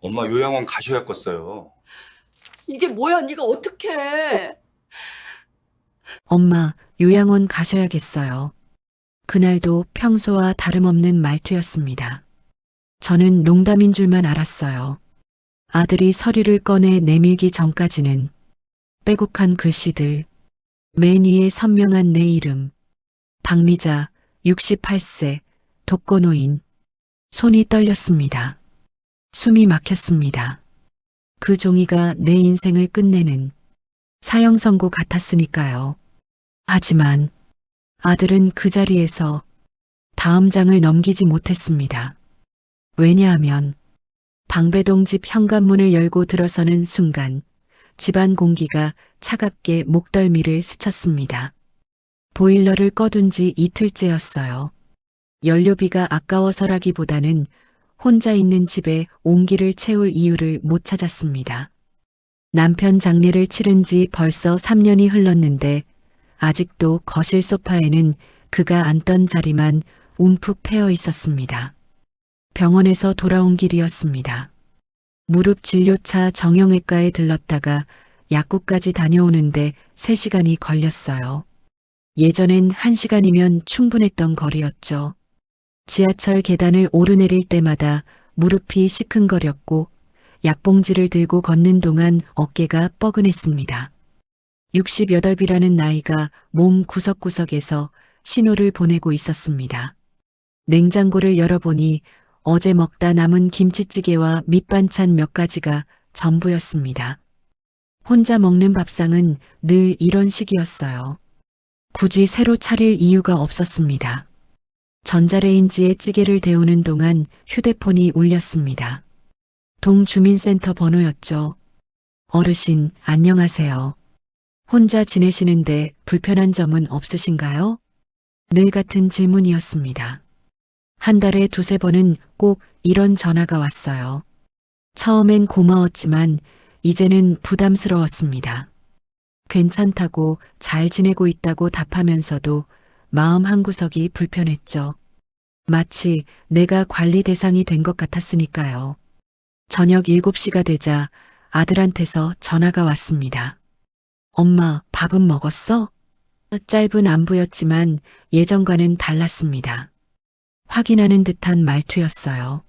엄마 요양원 가셔야겠어요. 이게 뭐야, 네가 어떡해. 엄마, 요양원 가셔야겠어요. 그날도 평소와 다름없는 말투였습니다. 저는 농담인 줄만 알았어요. 아들이 서류를 꺼내 내밀기 전까지는 빼곡한 글씨들, 맨 위에 선명한 내 이름, 박미자, 68세, 독거노인. 손이 떨렸습니다. 숨이 막혔습니다. 그 종이가 내 인생을 끝내는 사형 선고 같았으니까요. 하지만 아들은 그 자리에서 다음 장을 넘기지 못했습니다. 왜냐하면 방배동 집 현관문을 열고 들어서는 순간 집안 공기가 차갑게 목덜미를 스쳤습니다. 보일러를 꺼둔 지 이틀째였어요. 연료비가 아까워서라기보다는 혼자 있는 집에 온기를 채울 이유를 못 찾았습니다. 남편 장례를 치른 지 벌써 3년이 흘렀는데 아직도 거실 소파에는 그가 앉던 자리만 움푹 패여 있었습니다. 병원에서 돌아온 길이었습니다. 무릎 진료차 정형외과에 들렀다가 약국까지 다녀오는데 3시간이 걸렸어요. 예전엔 1시간이면 충분했던 거리였죠. 지하철 계단을 오르내릴 때마다 무릎이 시큰거렸고 약봉지를 들고 걷는 동안 어깨가 뻐근했습니다. 68이라는 나이가 몸 구석구석에서 신호를 보내고 있었습니다. 냉장고를 열어보니 어제 먹다 남은 김치찌개와 밑반찬 몇 가지가 전부였습니다. 혼자 먹는 밥상은 늘 이런 식이었어요. 굳이 새로 차릴 이유가 없었습니다. 전자레인지에 찌개를 데우는 동안 휴대폰이 울렸습니다. 동주민센터 번호였죠. 어르신, 안녕하세요. 혼자 지내시는데 불편한 점은 없으신가요? 늘 같은 질문이었습니다. 한 달에 2~3번은 꼭 이런 전화가 왔어요. 처음엔 고마웠지만 이제는 부담스러웠습니다. 괜찮다고 잘 지내고 있다고 답하면서도 마음 한구석이 불편했죠. 마치 내가 관리 대상이 된 것 같았으니까요. 저녁 7시가 되자 아들한테서 전화가 왔습니다. 엄마, 밥은 먹었어? 짧은 안부였지만 예전과는 달랐습니다. 확인하는 듯한 말투였어요.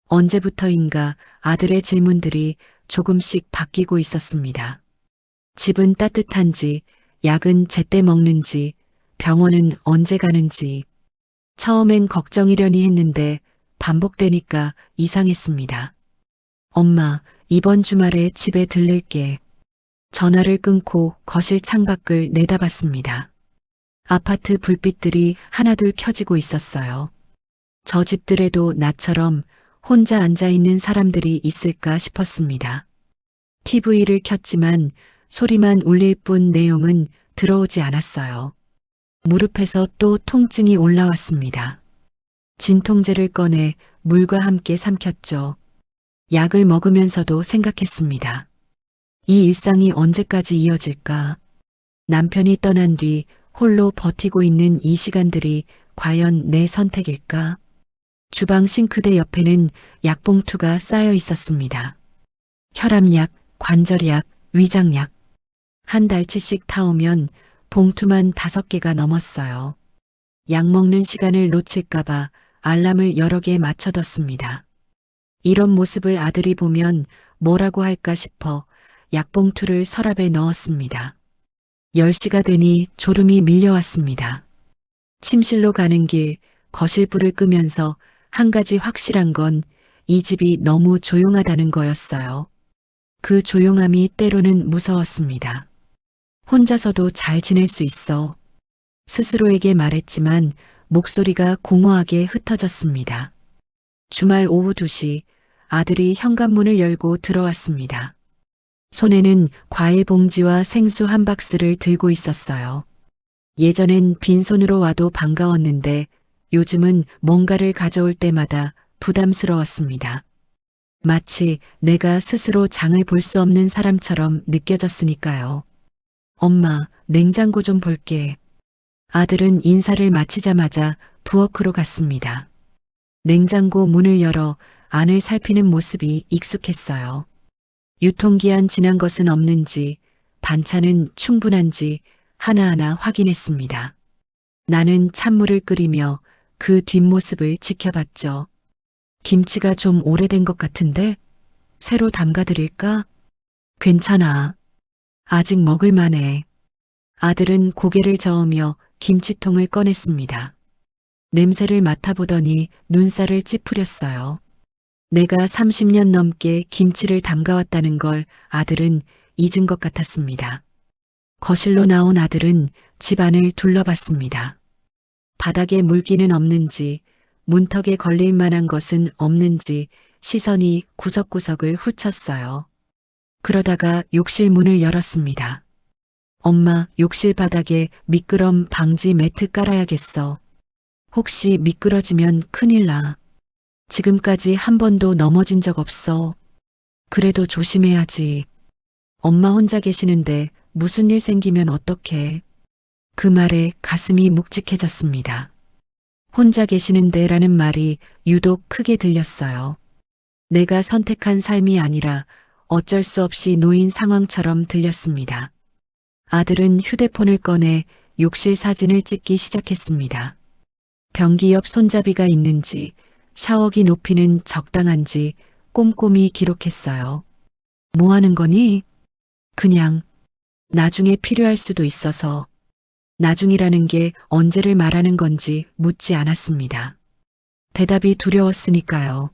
언제부터인가 아들의 질문들이 조금씩 바뀌고 있었습니다. 집은 따뜻한지, 약은 제때 먹는지, 병원은 언제 가는지. 처음엔 걱정이려니 했는데 반복되니까 이상했습니다. 엄마, 이번 주말에 집에 들를게. 전화를 끊고 거실 창밖을 내다봤습니다. 아파트 불빛들이 하나둘 켜지고 있었어요. 저 집들에도 나처럼 혼자 앉아있는 사람들이 있을까 싶었습니다. TV를 켰지만 소리만 울릴 뿐 내용은 들어오지 않았어요. 무릎에서 또 통증이 올라왔습니다. 진통제를 꺼내 물과 함께 삼켰죠. 약을 먹으면서도 생각했습니다. 이 일상이 언제까지 이어질까? 남편이 떠난 뒤 홀로 버티고 있는 이 시간들이 과연 내 선택일까? 주방 싱크대 옆에는 약봉투가 쌓여 있었습니다. 혈압약, 관절약, 위장약. 한 달치씩 타오면 봉투만 5개가 넘었어요. 약 먹는 시간을 놓칠까봐 알람을 여러 개 맞춰뒀습니다. 이런 모습을 아들이 보면 뭐라고 할까 싶어 약봉투를 서랍에 넣었습니다. 10시가 되니 졸음이 밀려왔습니다. 침실로 가는 길 거실 불을 끄면서 한 가지 확실한 건 이 집이 너무 조용하다는 거였어요. 그 조용함이 때로는 무서웠습니다. 혼자서도 잘 지낼 수 있어. 스스로에게 말했지만 목소리가 공허하게 흩어졌습니다. 주말 오후 2시 아들이 현관문을 열고 들어왔습니다. 손에는 과일 봉지와 생수 한 박스를 들고 있었어요. 예전엔 빈손으로 와도 반가웠는데 요즘은 뭔가를 가져올 때마다 부담스러웠습니다. 마치 내가 스스로 장을 볼 수 없는 사람처럼 느껴졌으니까요. 엄마, 냉장고 좀 볼게. 아들은 인사를 마치자마자 부엌으로 갔습니다. 냉장고 문을 열어 안을 살피는 모습이 익숙했어요. 유통기한 지난 것은 없는지, 반찬은 충분한지 하나하나 확인했습니다. 나는 찬물을 끓이며 그 뒷모습을 지켜봤죠. 김치가 좀 오래된 것 같은데 새로 담가드릴까? 괜찮아. 아직 먹을만해. 아들은 고개를 저으며 김치통을 꺼냈습니다. 냄새를 맡아보더니 눈살을 찌푸렸어요. 내가 30년 넘게 김치를 담가왔다는 걸 아들은 잊은 것 같았습니다. 거실로 나온 아들은 집안을 둘러봤습니다. 바닥에 물기는 없는지, 문턱에 걸릴 만한 것은 없는지 시선이 구석구석을 훑었어요. 그러다가 욕실 문을 열었습니다. 엄마, 욕실 바닥에 미끄럼 방지 매트 깔아야겠어. 혹시 미끄러지면 큰일 나. 지금까지 한 번도 넘어진 적 없어. 그래도 조심해야지. 엄마 혼자 계시는데 무슨 일 생기면 어떡해. 그 말에 가슴이 묵직해졌습니다. 혼자 계시는데라는 말이 유독 크게 들렸어요. 내가 선택한 삶이 아니라 어쩔 수 없이 놓인 상황처럼 들렸습니다. 아들은 휴대폰을 꺼내 욕실 사진을 찍기 시작했습니다. 변기 옆 손잡이가 있는지, 샤워기 높이는 적당한지 꼼꼼히 기록했어요. 뭐 하는 거니? 그냥 나중에 필요할 수도 있어서. 나중이라는 게 언제를 말하는 건지 묻지 않았습니다. 대답이 두려웠으니까요.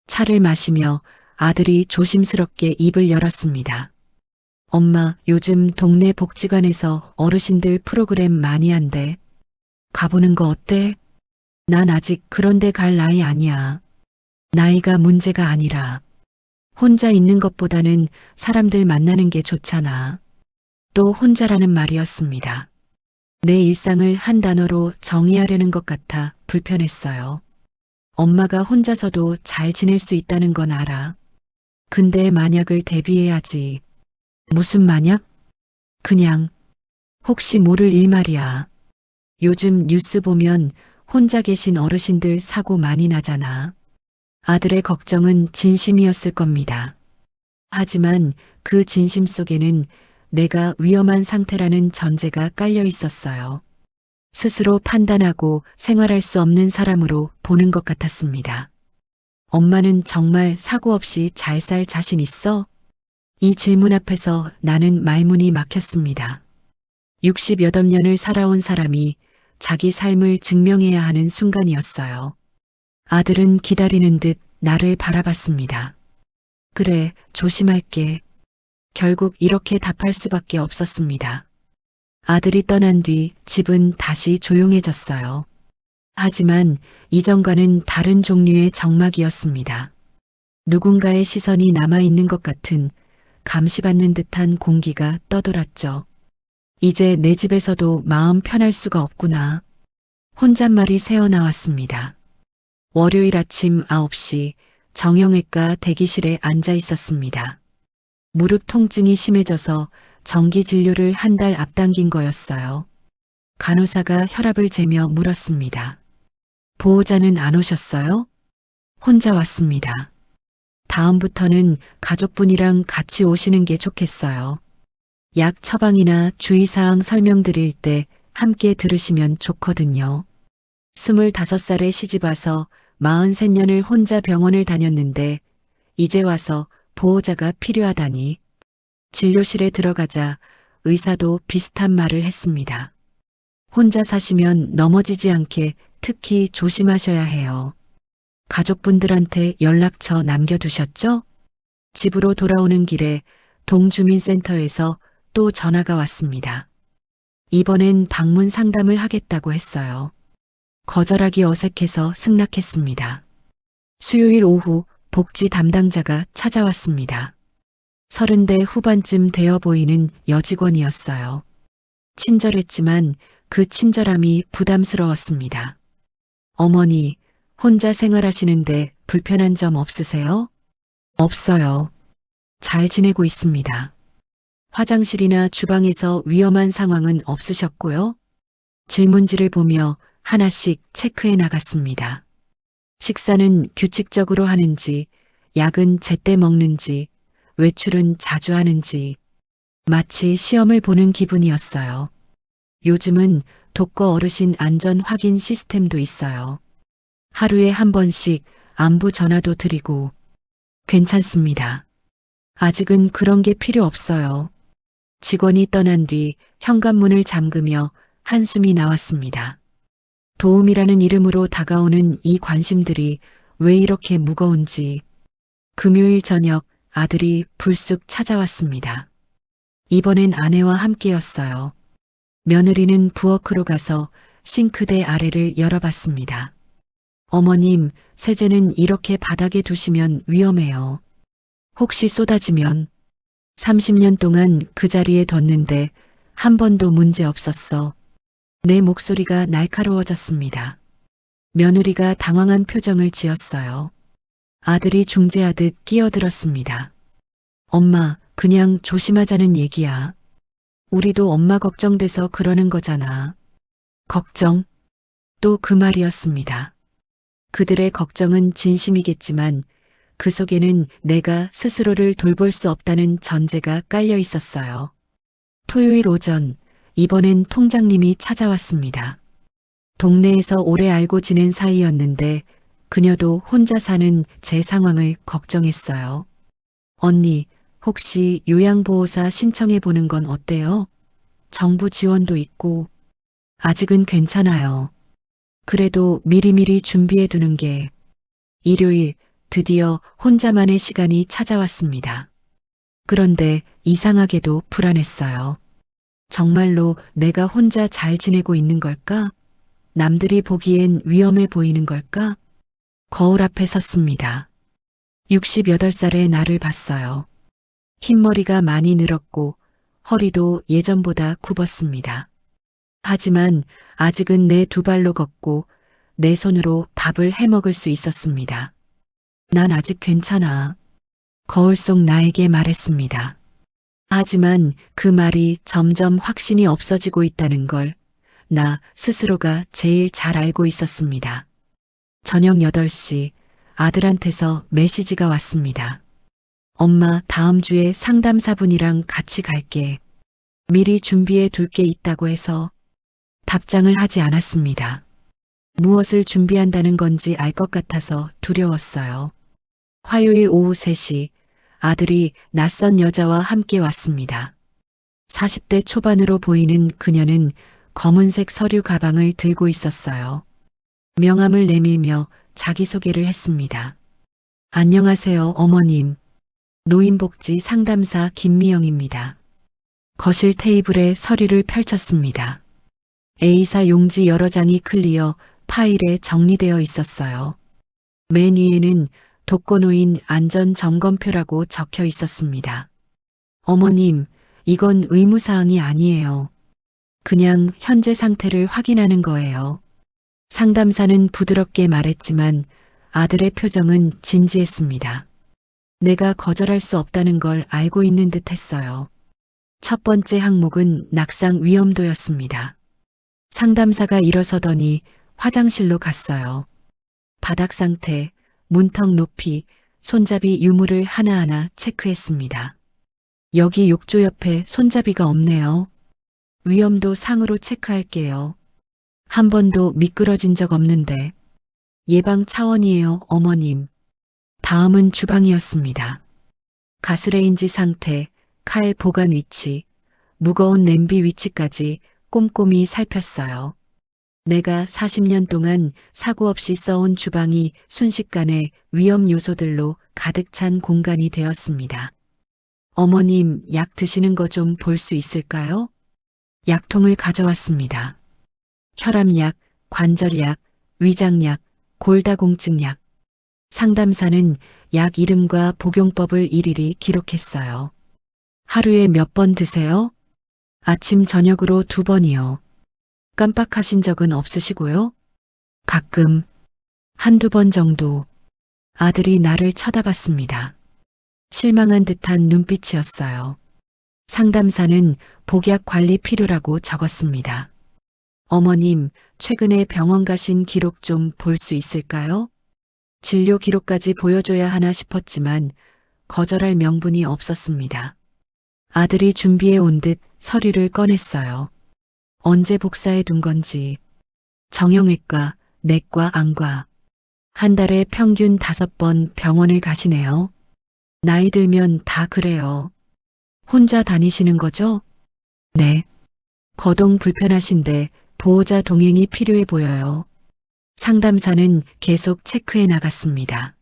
차를 마시며 아들이 조심스럽게 입을 열었습니다. 엄마, 요즘 동네 복지관에서 어르신들 프로그램 많이 한대. 가보는 거 어때? 난 아직 그런 데 갈 나이 아니야. 나이가 문제가 아니라 혼자 있는 것보다는 사람들 만나는 게 좋잖아. 또 혼자라는 말이었습니다. 내 일상을 한 단어로 정의하려는 것 같아 불편했어요. 엄마가 혼자서도 잘 지낼 수 있다는 건 알아. 근데 만약을 대비해야지. 무슨 만약? 그냥 혹시 모를 일 말이야. 요즘 뉴스 보면 혼자 계신 어르신들 사고 많이 나잖아. 아들의 걱정은 진심이었을 겁니다. 하지만 그 진심 속에는 내가 위험한 상태라는 전제가 깔려 있었어요. 스스로 판단하고 생활할 수 없는 사람으로 보는 것 같았습니다. 엄마는 정말 사고 없이 잘 살 자신 있어? 이 질문 앞에서 나는 말문이 막혔습니다. 60여덟 년을 살아온 사람이 자기 삶을 증명해야 하는 순간이었어요. 아들은 기다리는 듯 나를 바라봤습니다. 그래, 조심할게. 결국 이렇게 답할 수밖에 없었습니다. 아들이 떠난 뒤 집은 다시 조용해졌어요. 하지만 이전과는 다른 종류의 적막이었습니다. 누군가의 시선이 남아있는 것 같은 감시받는 듯한 공기가 떠돌았죠. 이제 내 집에서도 마음 편할 수가 없구나. 혼잣말이 새어나왔습니다. 월요일 아침 9시 정형외과 대기실에 앉아 있었습니다. 무릎 통증이 심해져서 정기 진료를 한 달 앞당긴 거였어요. 간호사가 혈압을 재며 물었습니다. 보호자는 안 오셨어요? 혼자 왔습니다. 다음부터는 가족분이랑 같이 오시는 게 좋겠어요. 약 처방이나 주의사항 설명드릴 때 함께 들으시면 좋거든요. 25살에 시집와서 43년을 혼자 병원을 다녔는데 이제 와서 보호자가 필요하다니. 진료실에 들어가자 의사도 비슷한 말을 했습니다. 혼자 사시면 넘어지지 않게 특히 조심하셔야 해요. 가족분들한테 연락처 남겨두셨죠? 집으로 돌아오는 길에 동주민센터에서 또 전화가 왔습니다. 이번엔 방문 상담을 하겠다고 했어요. 거절하기 어색해서 승낙했습니다. 수요일 오후 복지 담당자가 찾아왔습니다. 30대 후반쯤 되어 보이는 여직원이었어요. 친절했지만 그 친절함이 부담스러웠습니다. 어머니, 혼자 생활하시는데 불편한 점 없으세요? 없어요. 잘 지내고 있습니다. 화장실이나 주방에서 위험한 상황은 없으셨고요. 질문지를 보며 하나씩 체크해 나갔습니다. 식사는 규칙적으로 하는지, 약은 제때 먹는지, 외출은 자주 하는지, 마치 시험을 보는 기분이었어요. 요즘은 독거 어르신 안전 확인 시스템도 있어요. 하루에 한 번씩 안부 전화도 드리고, 괜찮습니다. 아직은 그런 게 필요 없어요. 직원이 떠난 뒤 현관문을 잠그며 한숨이 나왔습니다. 도움이라는 이름으로 다가오는 이 관심들이 왜 이렇게 무거운지. 금요일 저녁 아들이 불쑥 찾아왔습니다. 이번엔 아내와 함께였어요. 며느리는 부엌으로 가서 싱크대 아래를 열어봤습니다. 어머님, 세제는 이렇게 바닥에 두시면 위험해요. 혹시 쏟아지면. 30년 동안 그 자리에 뒀는데 한 번도 문제 없었어. 내 목소리가 날카로워졌습니다. 며느리가 당황한 표정을 지었어요. 아들이 중재하듯 끼어들었습니다. 엄마, 그냥 조심하자는 얘기야. 우리도 엄마 걱정돼서 그러는 거잖아. 걱정? 또 그 말이었습니다. 그들의 걱정은 진심이겠지만 그 속에는 내가 스스로를 돌볼 수 없다는 전제가 깔려 있었어요. 토요일 오전, 이번엔 통장님이 찾아왔습니다. 동네에서 오래 알고 지낸 사이였는데 그녀도 혼자 사는 제 상황을 걱정했어요. 언니, 혹시 요양보호사 신청해 보는 건 어때요? 정부 지원도 있고. 아직은 괜찮아요. 그래도 미리미리 준비해 두는 게. 일요일, 드디어 혼자만의 시간이 찾아왔습니다. 그런데 이상하게도 불안했어요. 정말로 내가 혼자 잘 지내고 있는 걸까? 남들이 보기엔 위험해 보이는 걸까? 거울 앞에 섰습니다. 68살의 나를 봤어요. 흰머리가 많이 늘었고 허리도 예전보다 굽었습니다. 하지만 아직은 내 두 발로 걷고 내 손으로 밥을 해 먹을 수 있었습니다. 난 아직 괜찮아. 거울 속 나에게 말했습니다. 하지만 그 말이 점점 확신이 없어지고 있다는 걸 나 스스로가 제일 잘 알고 있었습니다. 저녁 8시 아들한테서 메시지가 왔습니다. 엄마, 다음 주에 상담사분이랑 같이 갈게. 미리 준비해 둘 게 있다고 해서. 답장을 하지 않았습니다. 무엇을 준비한다는 건지 알 것 같아서 두려웠어요. 화요일 오후 3시 아들이 낯선 여자와 함께 왔습니다. 40대 초반으로 보이는 그녀는 검은색 서류 가방을 들고 있었어요. 명함을 내밀며 자기소개를 했습니다. 안녕하세요, 어머님. 노인복지 상담사 김미영입니다. 거실 테이블에 서류를 펼쳤습니다. A사 용지 여러 장이 클리어 파일에 정리되어 있었어요. 맨 위에는 독거노인 안전점검표라고 적혀 있었습니다. 어머님, 이건 의무사항이 아니에요. 그냥 현재 상태를 확인하는 거예요. 상담사는 부드럽게 말했지만 아들의 표정은 진지했습니다. 내가 거절할 수 없다는 걸 알고 있는 듯 했어요. 첫 번째 항목은 낙상 위험도였습니다. 상담사가 일어서더니 화장실로 갔어요. 바닥 상태, 문턱 높이, 손잡이 유무를 하나하나 체크했습니다. 여기 욕조 옆에 손잡이가 없네요. 위험도 상으로 체크할게요. 한 번도 미끄러진 적 없는데. 예방 차원이에요, 어머님. 다음은 주방이었습니다. 가스레인지 상태, 칼 보관 위치, 무거운 냄비 위치까지 꼼꼼히 살폈어요. 내가 40년 동안 사고 없이 써온 주방이 순식간에 위험 요소들로 가득 찬 공간이 되었습니다. 어머님, 약 드시는 거 좀 볼 수 있을까요? 약통을 가져왔습니다. 혈압약, 관절약, 위장약, 골다공증약. 상담사는 약 이름과 복용법을 일일이 기록했어요. 하루에 몇 번 드세요? 아침, 저녁으로 2번이요. 깜빡하신 적은 없으시고요? 가끔, 한두 번 정도. 아들이 나를 쳐다봤습니다. 실망한 듯한 눈빛이었어요. 상담사는 복약 관리 필요라고 적었습니다. 어머님, 최근에 병원 가신 기록 좀 볼 수 있을까요? 진료 기록까지 보여줘야 하나 싶었지만 거절할 명분이 없었습니다. 아들이 준비해 온 듯 서류를 꺼냈어요. 언제 복사해 둔 건지. 정형외과, 내과, 안과. 한 달에 평균 5번 병원을 가시네요. 나이 들면 다 그래요. 혼자 다니시는 거죠? 네. 거동 불편하신데 보호자 동행이 필요해 보여요. 상담사는 계속 체크해 나갔습니다.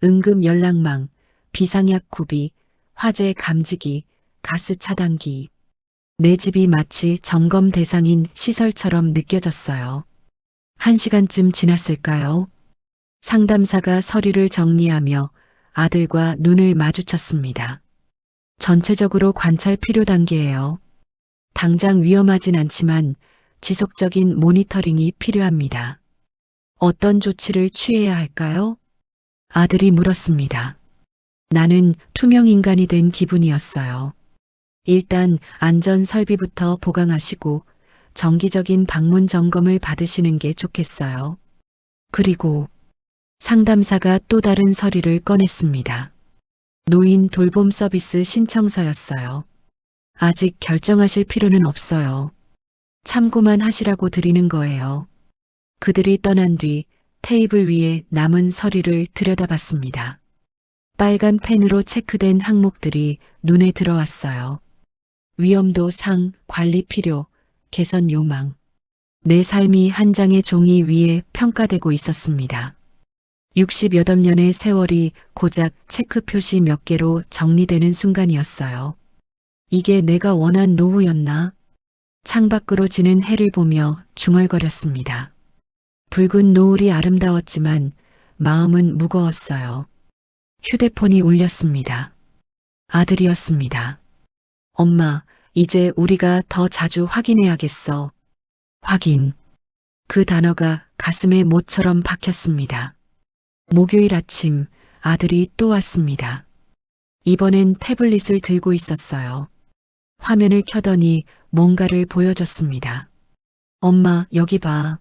응급 연락망, 비상약 구비, 화재 감지기, 가스 차단기. 내 집이 마치 점검 대상인 시설처럼 느껴졌어요. 1시간쯤 지났을까요? 상담사가 서류를 정리하며 아들과 눈을 마주쳤습니다. 전체적으로 관찰 필요 단계예요. 당장 위험하진 않지만 지속적인 모니터링이 필요합니다. 어떤 조치를 취해야 할까요? 아들이 물었습니다. 나는 투명 인간이 된 기분이었어요. 일단 안전 설비부터 보강하시고 정기적인 방문 점검을 받으시는 게 좋겠어요. 그리고 상담사가 또 다른 서류를 꺼냈습니다. 노인 돌봄 서비스 신청서였어요. 아직 결정하실 필요는 없어요. 참고만 하시라고 드리는 거예요. 그들이 떠난 뒤 테이블 위에 남은 서류를 들여다봤습니다. 빨간 펜으로 체크된 항목들이 눈에 들어왔어요. 위험도 상, 관리 필요, 개선 요망. 내 삶이 한 장의 종이 위에 평가되고 있었습니다. 60여덟 년의 세월이 고작 체크 표시 몇 개로 정리되는 순간이었어요. 이게 내가 원한 노후였나? 창밖으로 지는 해를 보며 중얼거렸습니다. 붉은 노을이 아름다웠지만 마음은 무거웠어요. 휴대폰이 울렸습니다. 아들이었습니다. 엄마, 이제 우리가 더 자주 확인해야겠어. 확인. 그 단어가 가슴에 못처럼 박혔습니다. 목요일 아침 아들이 또 왔습니다. 이번엔 태블릿을 들고 있었어요. 화면을 켜더니 뭔가를 보여줬습니다. 엄마, 여기 봐.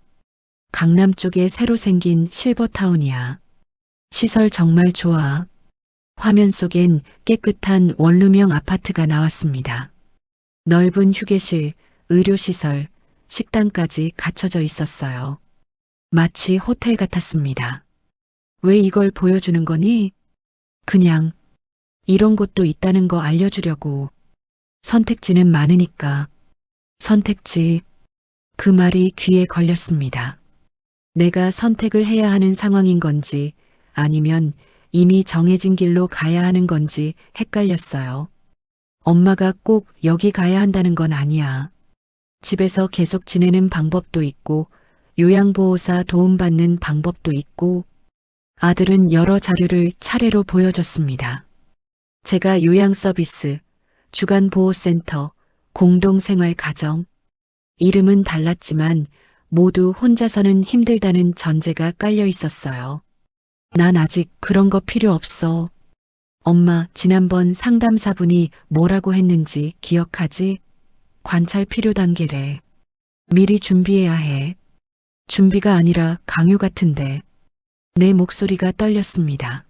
강남 쪽에 새로 생긴 실버타운이야. 시설 정말 좋아. 화면 속엔 깨끗한 원룸형 아파트가 나왔습니다. 넓은 휴게실, 의료시설, 식당까지 갖춰져 있었어요. 마치 호텔 같았습니다. 왜 이걸 보여주는 거니? 그냥 이런 곳도 있다는 거 알려주려고. 선택지는 많으니까. 선택지. 그 말이 귀에 걸렸습니다. 내가 선택을 해야 하는 상황인 건지 아니면 이미 정해진 길로 가야 하는 건지 헷갈렸어요. 엄마가 꼭 여기 가야 한다는 건 아니야. 집에서 계속 지내는 방법도 있고 요양보호사 도움받는 방법도 있고. 아들은 여러 자료를 차례로 보여줬습니다. 제가 요양 서비스, 주간보호센터, 공동생활가정. 이름은 달랐지만 모두 혼자서는 힘들다는 전제가 깔려 있었어요. 난 아직 그런 거 필요 없어. 엄마, 지난번 상담사분이 뭐라고 했는지 기억하지? 관찰 필요 단계래. 미리 준비해야 해. 준비가 아니라 강요 같은데. 내 목소리가 떨렸습니다.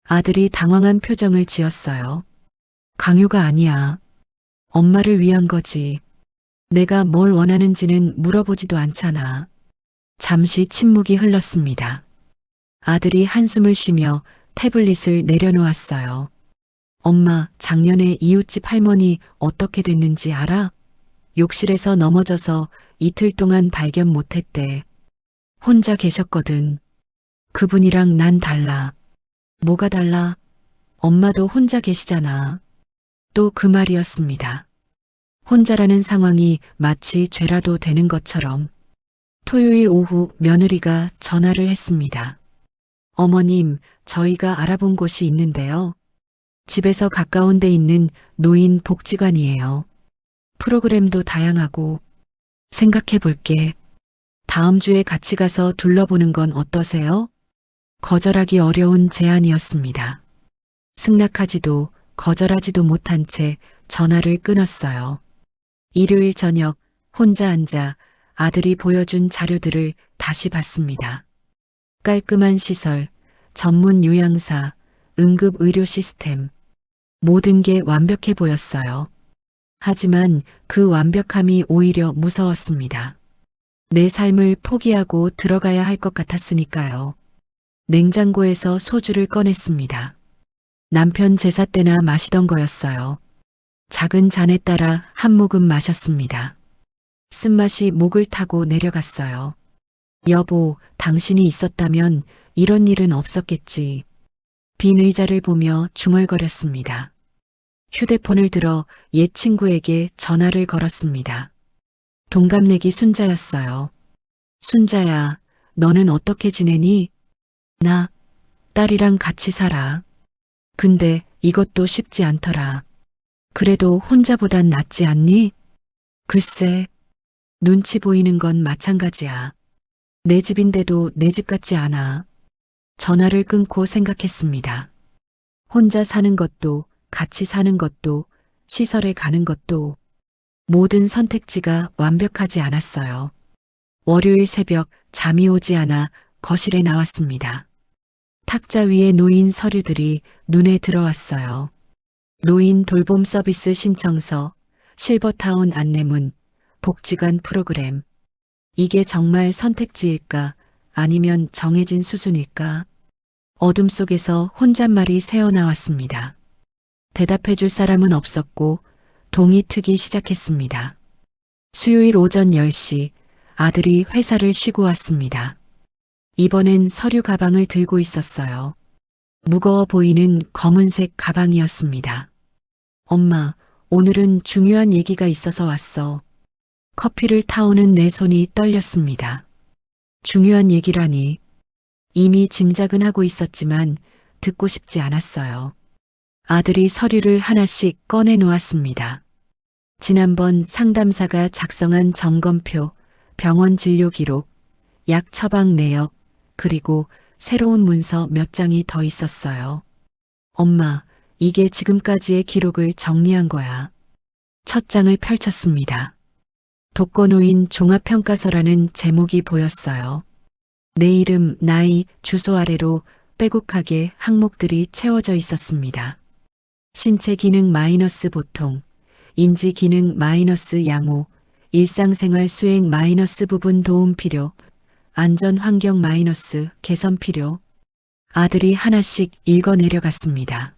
아들이 당황한 표정을 지었어요. 강요가 아니야. 엄마를 위한 거지. 내가 뭘 원하는지는 물어보지도 않잖아. 잠시 침묵이 흘렀습니다. 아들이 한숨을 쉬며 태블릿을 내려놓았어요. 엄마, 작년에 이웃집 할머니 어떻게 됐는지 알아? 욕실에서 넘어져서 이틀 동안 발견 못했대. 혼자 계셨거든. 그분이랑 난 달라. 뭐가 달라? 엄마도 혼자 계시잖아. 또 그 말이었습니다. 혼자라는 상황이 마치 죄라도 되는 것처럼. 토요일 오후 며느리가 전화를 했습니다. 어머님, 저희가 알아본 곳이 있는데요. 집에서 가까운 데 있는 노인 복지관이에요. 프로그램도 다양하고. 생각해 볼게. 다음 주에 같이 가서 둘러보는 건 어떠세요? 거절하기 어려운 제안이었습니다. 승낙하지도 거절하지도 못한 채 전화를 끊었어요. 일요일 저녁 혼자 앉아 아들이 보여준 자료들을 다시 봤습니다. 깔끔한 시설, 전문 요양사, 응급 의료 시스템, 모든 게 완벽해 보였어요. 하지만 그 완벽함이 오히려 무서웠습니다. 내 삶을 포기하고 들어가야 할 것 같았으니까요. 냉장고에서 소주를 꺼냈습니다. 남편 제사 때나 마시던 거였어요. 작은 잔에 따라 한 모금 마셨습니다. 쓴맛이 목을 타고 내려갔어요. 여보, 당신이 있었다면 이런 일은 없었겠지. 빈 의자를 보며 중얼거렸습니다. 휴대폰을 들어 옛 친구에게 전화를 걸었습니다. 동갑내기 순자였어요. 순자야, 너는 어떻게 지내니? 나, 딸이랑 같이 살아. 근데 이것도 쉽지 않더라. 그래도 혼자보단 낫지 않니? 글쎄, 눈치 보이는 건 마찬가지야. 내 집인데도 내 집 같지 않아. 전화를 끊고 생각했습니다. 혼자 사는 것도, 같이 사는 것도, 시설에 가는 것도, 모든 선택지가 완벽하지 않았어요. 월요일 새벽 잠이 오지 않아 거실에 나왔습니다. 탁자 위에 놓인 서류들이 눈에 들어왔어요. 노인 돌봄 서비스 신청서, 실버타운 안내문, 복지관 프로그램. 이게 정말 선택지일까? 아니면 정해진 수순일까? 어둠 속에서 혼잣말이 새어나왔습니다. 대답해줄 사람은 없었고 동이 트기 시작했습니다. 수요일 오전 10시 아들이 회사를 쉬고 왔습니다. 이번엔 서류 가방을 들고 있었어요. 무거워 보이는 검은색 가방이었습니다. 엄마, 오늘은 중요한 얘기가 있어서 왔어. 커피를 타오는 내 손이 떨렸습니다. 중요한 얘기라니. 이미 짐작은 하고 있었지만 듣고 싶지 않았어요. 아들이 서류를 하나씩 꺼내 놓았습니다. 지난번 상담사가 작성한 점검표, 병원 진료 기록, 약 처방 내역, 그리고 새로운 문서 몇 장이 더 있었어요. 엄마, 이게 지금까지의 기록을 정리한 거야. 첫 장을 펼쳤습니다. 독거노인 종합평가서라는 제목이 보였어요. 내 이름, 나이, 주소 아래로 빼곡하게 항목들이 채워져 있었습니다. 신체 기능 마이너스 보통, 인지 기능 마이너스 양호, 일상생활 수행 마이너스 부분 도움 필요, 안전 환경 마이너스 개선 필요. 아들이 하나씩 읽어 내려갔습니다.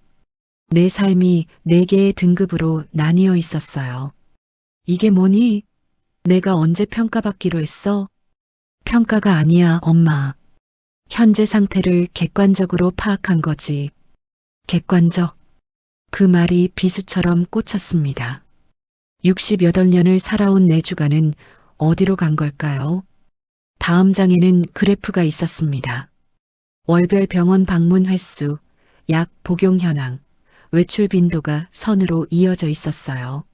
내 삶이 4개의 등급으로 나뉘어 있었어요. 이게 뭐니? 내가 언제 평가받기로 했어? 평가가 아니야, 엄마. 현재 상태를 객관적으로 파악한 거지. 객관적. 그 말이 비수처럼 꽂혔습니다. 68년을 살아온 내 주간은 어디로 간 걸까요? 다음 장에는 그래프가 있었습니다. 월별 병원 방문 횟수, 약 복용 현황, 외출 빈도가 선으로 이어져 있었어요.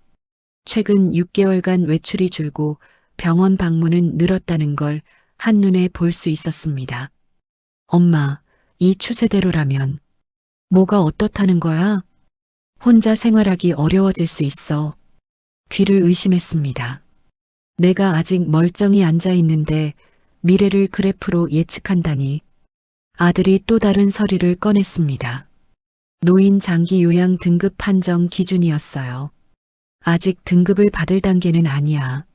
최근 6개월간 외출이 줄고 병원 방문은 늘었다는 걸 한눈에 볼 수 있었습니다. 엄마, 이 추세대로라면 뭐가 어떻다는 거야? 혼자 생활하기 어려워질 수 있어. 귀를 의심했습니다. 내가 아직 멀쩡히 앉아 있는데 미래를 그래프로 예측한다니. 아들이 또 다른 서류를 꺼냈습니다. 노인 장기 요양 등급 판정 기준이었어요. 아직 등급을 받을 단계는 아니야.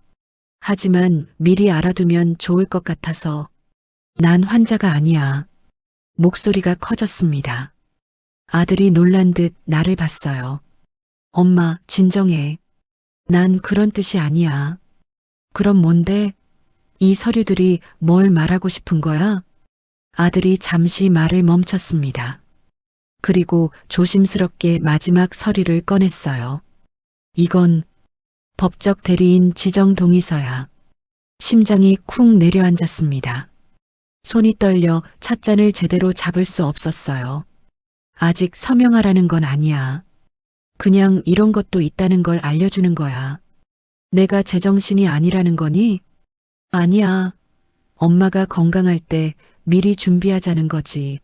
하지만 미리 알아두면 좋을 것 같아서. 난 환자가 아니야. 목소리가 커졌습니다. 아들이 놀란 듯 나를 봤어요. 엄마, 진정해. 난 그런 뜻이 아니야. 그럼 뭔데? 이 서류들이 뭘 말하고 싶은 거야? 아들이 잠시 말을 멈췄습니다. 그리고 조심스럽게 마지막 서류를 꺼냈어요. 이건 법적 대리인 지정 동의서야. 심장이 쿵 내려앉았습니다. 손이 떨려 찻잔을 제대로 잡을 수 없었어요. 아직 서명하라는 건 아니야. 그냥 이런 것도 있다는 걸 알려주는 거야. 내가 제정신이 아니라는 거니? 아니야. 엄마가 건강할 때 미리 준비하자는 거지.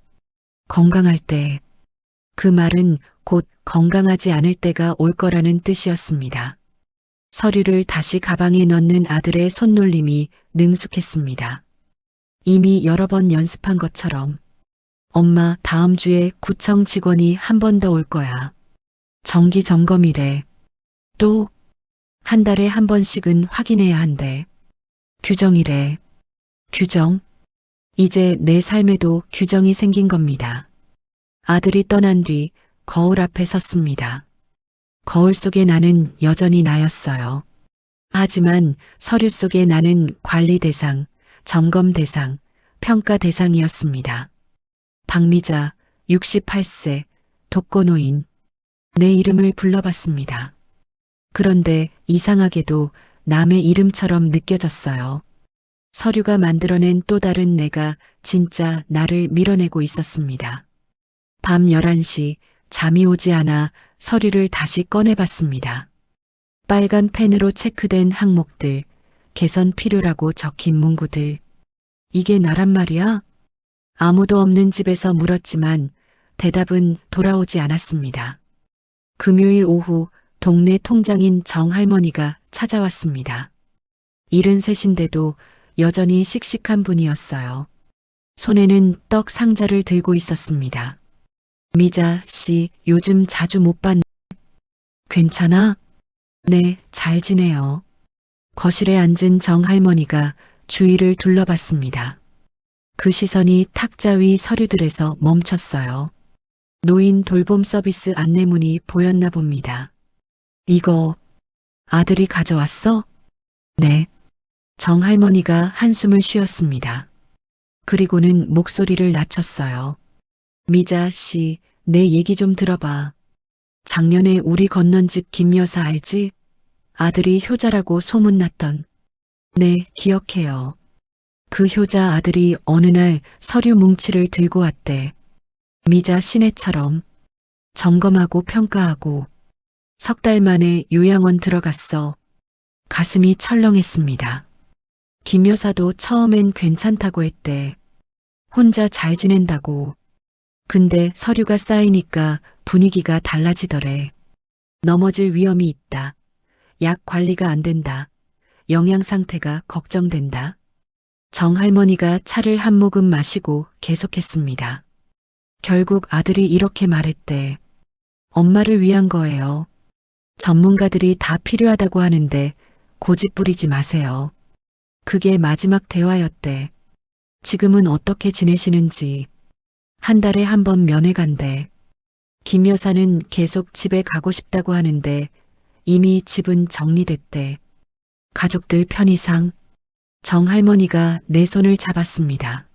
건강할 때. 그 말은 곧 건강하지 않을 때가 올 거라는 뜻이었습니다. 서류를 다시 가방에 넣는 아들의 손놀림이 능숙했습니다. 이미 여러 번 연습한 것처럼. 엄마, 다음 주에 구청 직원이 한 번 더 올 거야. 정기 점검이래. 또 한 달에 한 번씩은 확인해야 한대. 규정이래. 규정? 이제 내 삶에도 규정이 생긴 겁니다. 아들이 떠난 뒤 거울 앞에 섰습니다. 거울 속의 나는 여전히 나였어요. 하지만 서류 속의 나는 관리 대상, 점검 대상, 평가 대상이었습니다. 박미자, 68세, 독거노인. 내 이름을 불러봤습니다. 그런데 이상하게도 남의 이름처럼 느껴졌어요. 서류가 만들어낸 또 다른 내가 진짜 나를 밀어내고 있었습니다. 밤 11시 잠이 오지 않아 서류를 다시 꺼내봤습니다. 빨간 펜으로 체크된 항목들, 개선 필요라고 적힌 문구들. 이게 나란 말이야? 아무도 없는 집에서 물었지만 대답은 돌아오지 않았습니다. 금요일 오후 동네 통장인 정 할머니가 찾아왔습니다. 73인데도 여전히 씩씩한 분이었어요. 손에는 떡 상자를 들고 있었습니다. 미자 씨, 요즘 자주 못 봤네. 괜찮아? 네, 잘 지내요. 거실에 앉은 정 할머니가 주위를 둘러봤습니다. 그 시선이 탁자 위 서류들에서 멈췄어요. 노인 돌봄 서비스 안내문이 보였나 봅니다. 이거 아들이 가져왔어? 네. 정 할머니가 한숨을 쉬었습니다. 그리고는 목소리를 낮췄어요. 미자 씨, 내 얘기 좀 들어봐. 작년에 우리 건넌 집 김 여사 알지? 아들이 효자라고 소문났던. 네, 기억해요. 그 효자 아들이 어느 날 서류 뭉치를 들고 왔대. 미자 시내처럼 점검하고 평가하고 석 달 만에 요양원 들어갔어. 가슴이 철렁했습니다. 김 여사도 처음엔 괜찮다고 했대. 혼자 잘 지낸다고. 근데 서류가 쌓이니까 분위기가 달라지더래. 넘어질 위험이 있다. 약 관리가 안 된다. 영양 상태가 걱정된다. 정 할머니가 차를 한 모금 마시고 계속했습니다. 결국 아들이 이렇게 말했대. 엄마를 위한 거예요. 전문가들이 다 필요하다고 하는데 고집 부리지 마세요. 그게 마지막 대화였대. 지금은 어떻게 지내시는지. 한 달에 한 번 면회 간대. 김 여사는 계속 집에 가고 싶다고 하는데 이미 집은 정리됐대. 가족들 편의상 정 할머니가 내 손을 잡았습니다.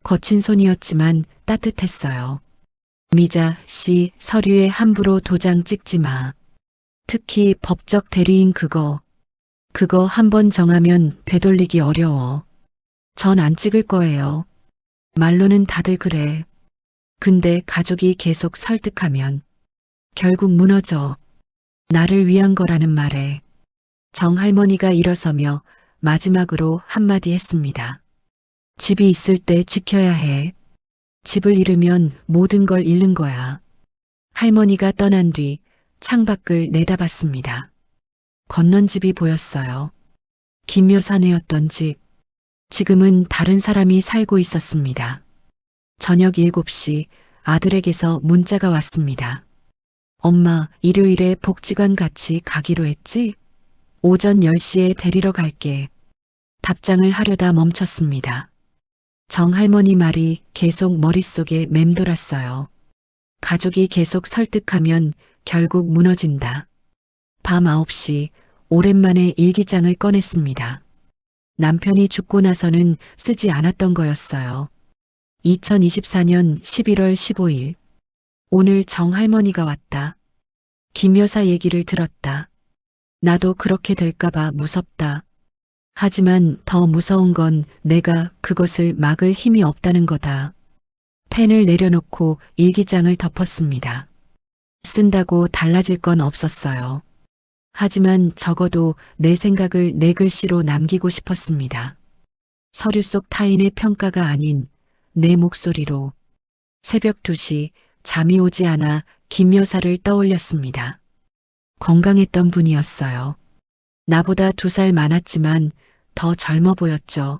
거친 손이었지만 따뜻했어요. 미자 씨, 서류에 함부로 도장 찍지 마. 특히 법적 대리인 그거 한 번 정하면 되돌리기 어려워. 전 안 찍을 거예요. 말로는 다들 그래. 근데 가족이 계속 설득하면 결국 무너져. 나를 위한 거라는 말에 정 할머니가 일어서며 마지막으로 한마디 했습니다. 집이 있을 때 지켜야 해. 집을 잃으면 모든 걸 잃는 거야. 할머니가 떠난 뒤 창밖을 내다봤습니다. 건넌 집이 보였어요. 김 여사네였던 집. 지금은 다른 사람이 살고 있었습니다. 저녁 7시 아들에게서 문자가 왔습니다. 엄마, 일요일에 복지관 같이 가기로 했지? 오전 10시에 데리러 갈게. 답장을 하려다 멈췄습니다. 정 할머니 말이 계속 머릿속에 맴돌았어요. 가족이 계속 설득하면 결국 무너진다. 밤 9시 오랜만에 일기장을 꺼냈습니다. 남편이 죽고 나서는 쓰지 않았던 거였어요. 2024년 11월 15일. 오늘 정 할머니가 왔다. 김 여사 얘기를 들었다. 나도 그렇게 될까봐 무섭다. 하지만 더 무서운 건 내가 그것을 막을 힘이 없다는 거다. 펜을 내려놓고 일기장을 덮었습니다. 쓴다고 달라질 건 없었어요. 하지만 적어도 내 생각을 내 글씨로 남기고 싶었습니다. 서류 속 타인의 평가가 아닌 내 목소리로. 새벽 2시 잠이 오지 않아 김 여사를 떠올렸습니다. 건강했던 분이었어요. 나보다 2살 많았지만 더 젊어 보였죠.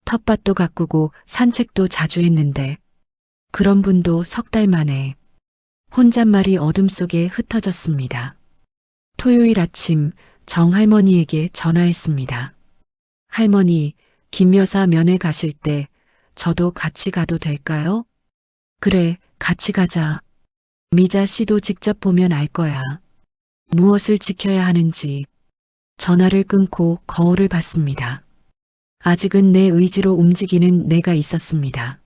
텃밭도 가꾸고 산책도 자주 했는데 그런 분도 석 달 만에 혼잣말이 어둠 속에 흩어졌습니다. 토요일 아침 정 할머니에게 전화했습니다. 할머니, 김 여사 면회 가실 때 저도 같이 가도 될까요? 그래, 같이 가자. 미자 씨도 직접 보면 알 거야. 무엇을 지켜야 하는지. 전화를 끊고 거울을 봤습니다. 아직은 내 의지로 움직이는 내가 있었습니다.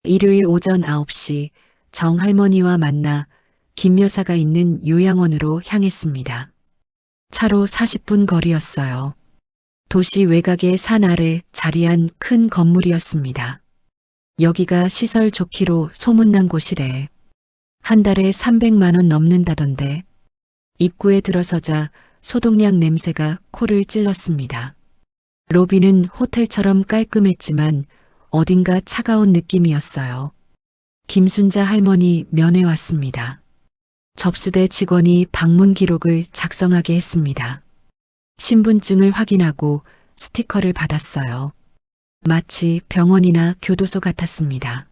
일요일 오전 9시 정 할머니와 만나 김 여사가 있는 요양원으로 향했습니다. 차로 40분 거리였어요. 도시 외곽의 산 아래 자리한 큰 건물이었습니다. 여기가 시설 좋기로 소문난 곳이래. 한 달에 300만 원 넘는다던데. 입구에 들어서자 소독약 냄새가 코를 찔렀습니다. 로비는 호텔처럼 깔끔했지만 어딘가 차가운 느낌이었어요. 김순자 할머니 면회 왔습니다. 접수대 직원이 방문 기록을 작성하게 했습니다. 신분증을 확인하고 스티커를 받았어요. 마치 병원이나 교도소 같았습니다.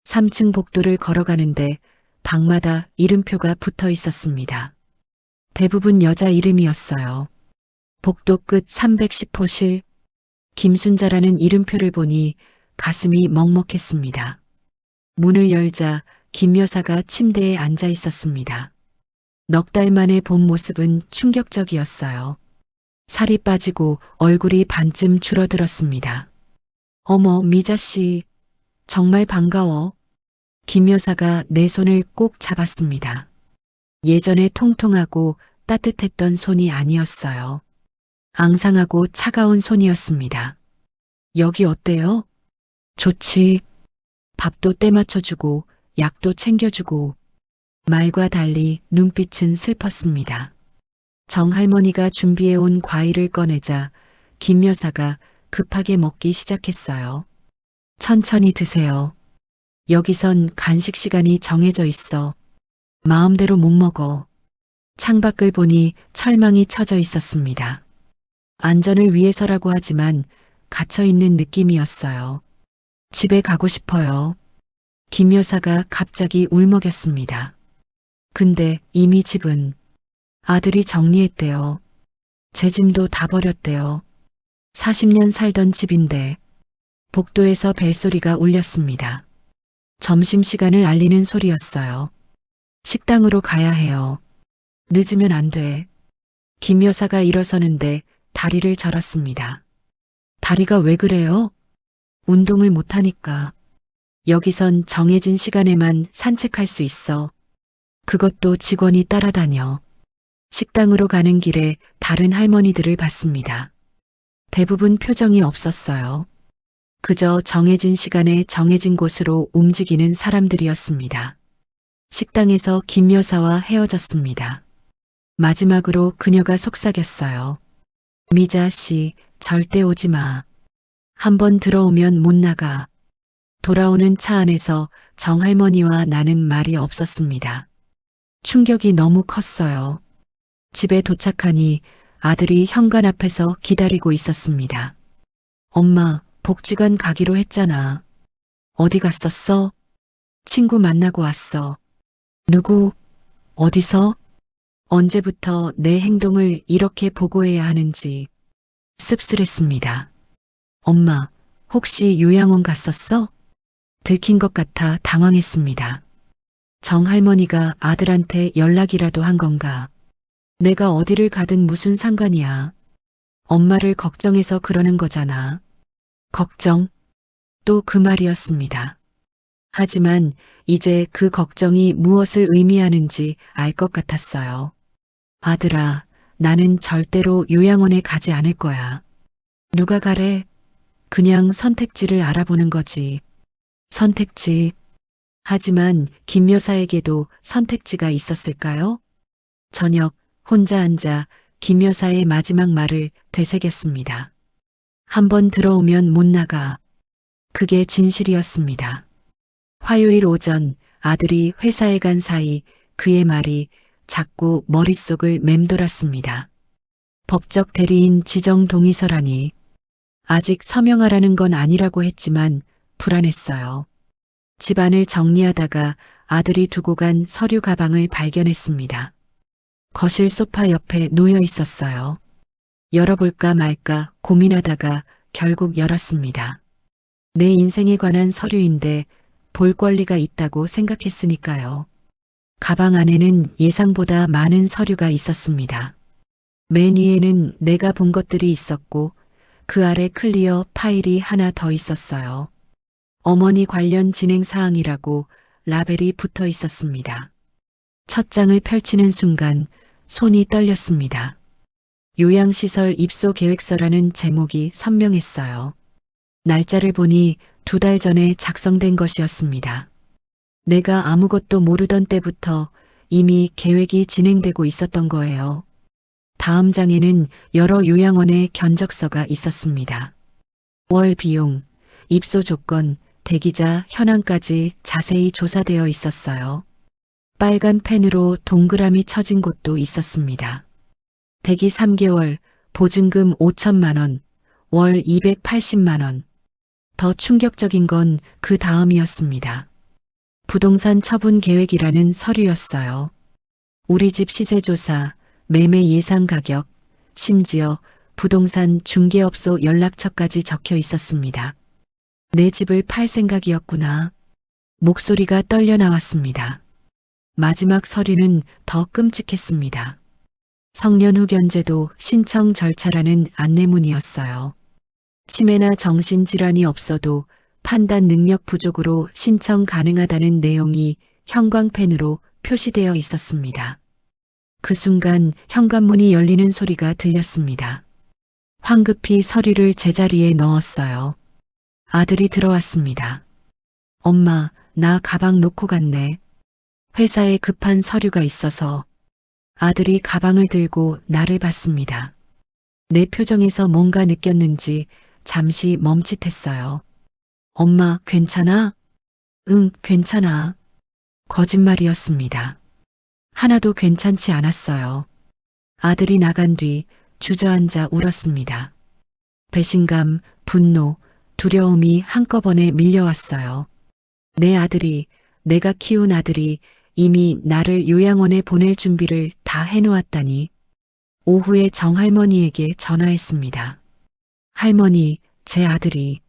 3층 복도를 걸어가는데 방마다 이름표가 붙어 있었습니다. 대부분 여자 이름이었어요. 복도 끝 310호실 김순자라는 이름표를 보니 가슴이 먹먹했습니다. 문을 열자 김 여사가 침대에 앉아 있었습니다. 넉 달 만에 본 모습은 충격적이었어요. 살이 빠지고 얼굴이 반쯤 줄어들었습니다. 어머, 미자 씨, 정말 반가워. 김 여사가 내 손을 꼭 잡았습니다. 예전에 통통하고 따뜻했던 손이 아니었어요. 앙상하고 차가운 손이었습니다. 여기 어때요? 좋지. 밥도 때 맞춰주고 약도 챙겨주고. 말과 달리 눈빛은 슬펐습니다. 정 할머니가 준비해온 과일을 꺼내자 김 여사가 급하게 먹기 시작했어요. 천천히 드세요. 여기선 간식 시간이 정해져 있어. 마음대로 못 먹어. 창밖을 보니 철망이 쳐져 있었습니다. 안전을 위해서라고 하지만 갇혀있는 느낌이었어요. 집에 가고 싶어요. 김 여사가 갑자기 울먹였습니다. 근데 이미 집은 아들이 정리했대요. 제 짐도 다 버렸대요. 40년 살던 집인데. 복도에서 벨소리가 울렸습니다. 점심시간을 알리는 소리였어요. 식당으로 가야 해요. 늦으면 안 돼. 김 여사가 일어서는데 다리를 저렸습니다. 다리가 왜 그래요? 운동을 못하니까. 여기선 정해진 시간에만 산책할 수 있어. 그것도 직원이 따라다녀. 식당으로 가는 길에 다른 할머니들을 봤습니다. 대부분 표정이 없었어요. 그저 정해진 시간에 정해진 곳으로 움직이는 사람들이었습니다. 식당에서 김 여사와 헤어졌습니다. 마지막으로 그녀가 속삭였어요. 미자 씨, 절대 오지 마. 한번 들어오면 못 나가. 돌아오는 차 안에서 정 할머니와 나는 말이 없었습니다. 충격이 너무 컸어요. 집에 도착하니 아들이 현관 앞에서 기다리고 있었습니다. 엄마, 복지관 가기로 했잖아. 어디 갔었어? 친구 만나고 왔어. 누구? 어디서? 언제부터 내 행동을 이렇게 보고해야 하는지 씁쓸했습니다. 엄마, 혹시 요양원 갔었어? 들킨 것 같아 당황했습니다. 정 할머니가 아들한테 연락이라도 한 건가? 내가 어디를 가든 무슨 상관이야. 엄마를 걱정해서 그러는 거잖아. 걱정? 또 그 말이었습니다. 하지만 이제 그 걱정이 무엇을 의미하는지 알 것 같았어요. 아들아, 나는 절대로 요양원에 가지 않을 거야. 누가 가래? 그냥 선택지를 알아보는 거지. 선택지. 하지만 김 여사에게도 선택지가 있었을까요? 저녁 혼자 앉아 김 여사의 마지막 말을 되새겼습니다. 한번 들어오면 못 나가. 그게 진실이었습니다. 화요일 오전 아들이 회사에 간 사이 그의 말이 자꾸 머릿속을 맴돌았습니다. 법적 대리인 지정 동의서라니. 아직 서명하라는 건 아니라고 했지만 불안했어요. 집안을 정리하다가 아들이 두고 간 서류 가방을 발견했습니다. 거실 소파 옆에 놓여 있었어요. 열어볼까 말까 고민하다가 결국 열었습니다. 내 인생에 관한 서류인데 볼 권리가 있다고 생각했으니까요. 가방 안에는 예상보다 많은 서류가 있었습니다. 맨 위에는 내가 본 것들이 있었고 그 아래 클리어 파일이 하나 더 있었어요. 어머니 관련 진행 사항이라고 라벨이 붙어 있었습니다. 첫 장을 펼치는 순간 손이 떨렸습니다. 요양시설 입소 계획서라는 제목이 선명했어요. 날짜를 보니 2달 전에 작성된 것이었습니다. 내가 아무것도 모르던 때부터 이미 계획이 진행되고 있었던 거예요. 다음 장에는 여러 요양원의 견적서가 있었습니다. 월 비용, 입소 조건, 대기자 현황까지 자세히 조사되어 있었어요. 빨간 펜으로 동그라미 쳐진 곳도 있었습니다. 대기 3개월, 보증금 5천만 원, 월 280만 원. 더 충격적인 건 그 다음이었습니다. 부동산 처분 계획이라는 서류였어요. 우리 집 시세조사, 매매 예상 가격, 심지어 부동산 중개업소 연락처까지 적혀 있었습니다. 내 집을 팔 생각이었구나. 목소리가 떨려 나왔습니다. 마지막 서류는 더 끔찍했습니다. 성년 후 견제도 신청 절차라는 안내문이었어요. 치매나 정신질환이 없어도 판단 능력 부족으로 신청 가능하다는 내용이 형광펜으로 표시되어 있었습니다. 그 순간 현관문이 열리는 소리가 들렸습니다. 황급히 서류를 제자리에 넣었어요. 아들이 들어왔습니다. 엄마, 나 가방 놓고 갔네. 회사에 급한 서류가 있어서. 아들이 가방을 들고 나를 봤습니다. 내 표정에서 뭔가 느꼈는지 잠시 멈칫했어요. 엄마, 괜찮아? 응, 괜찮아. 거짓말이었습니다. 하나도 괜찮지 않았어요. 아들이 나간 뒤 주저앉아 울었습니다. 배신감, 분노, 두려움이 한꺼번에 밀려왔어요. 내 아들이, 내가 키운 아들이 이미 나를 요양원에 보낼 준비를 다 해놓았다니. 오후에 정할머니에게 전화했습니다. 할머니, 제 아들이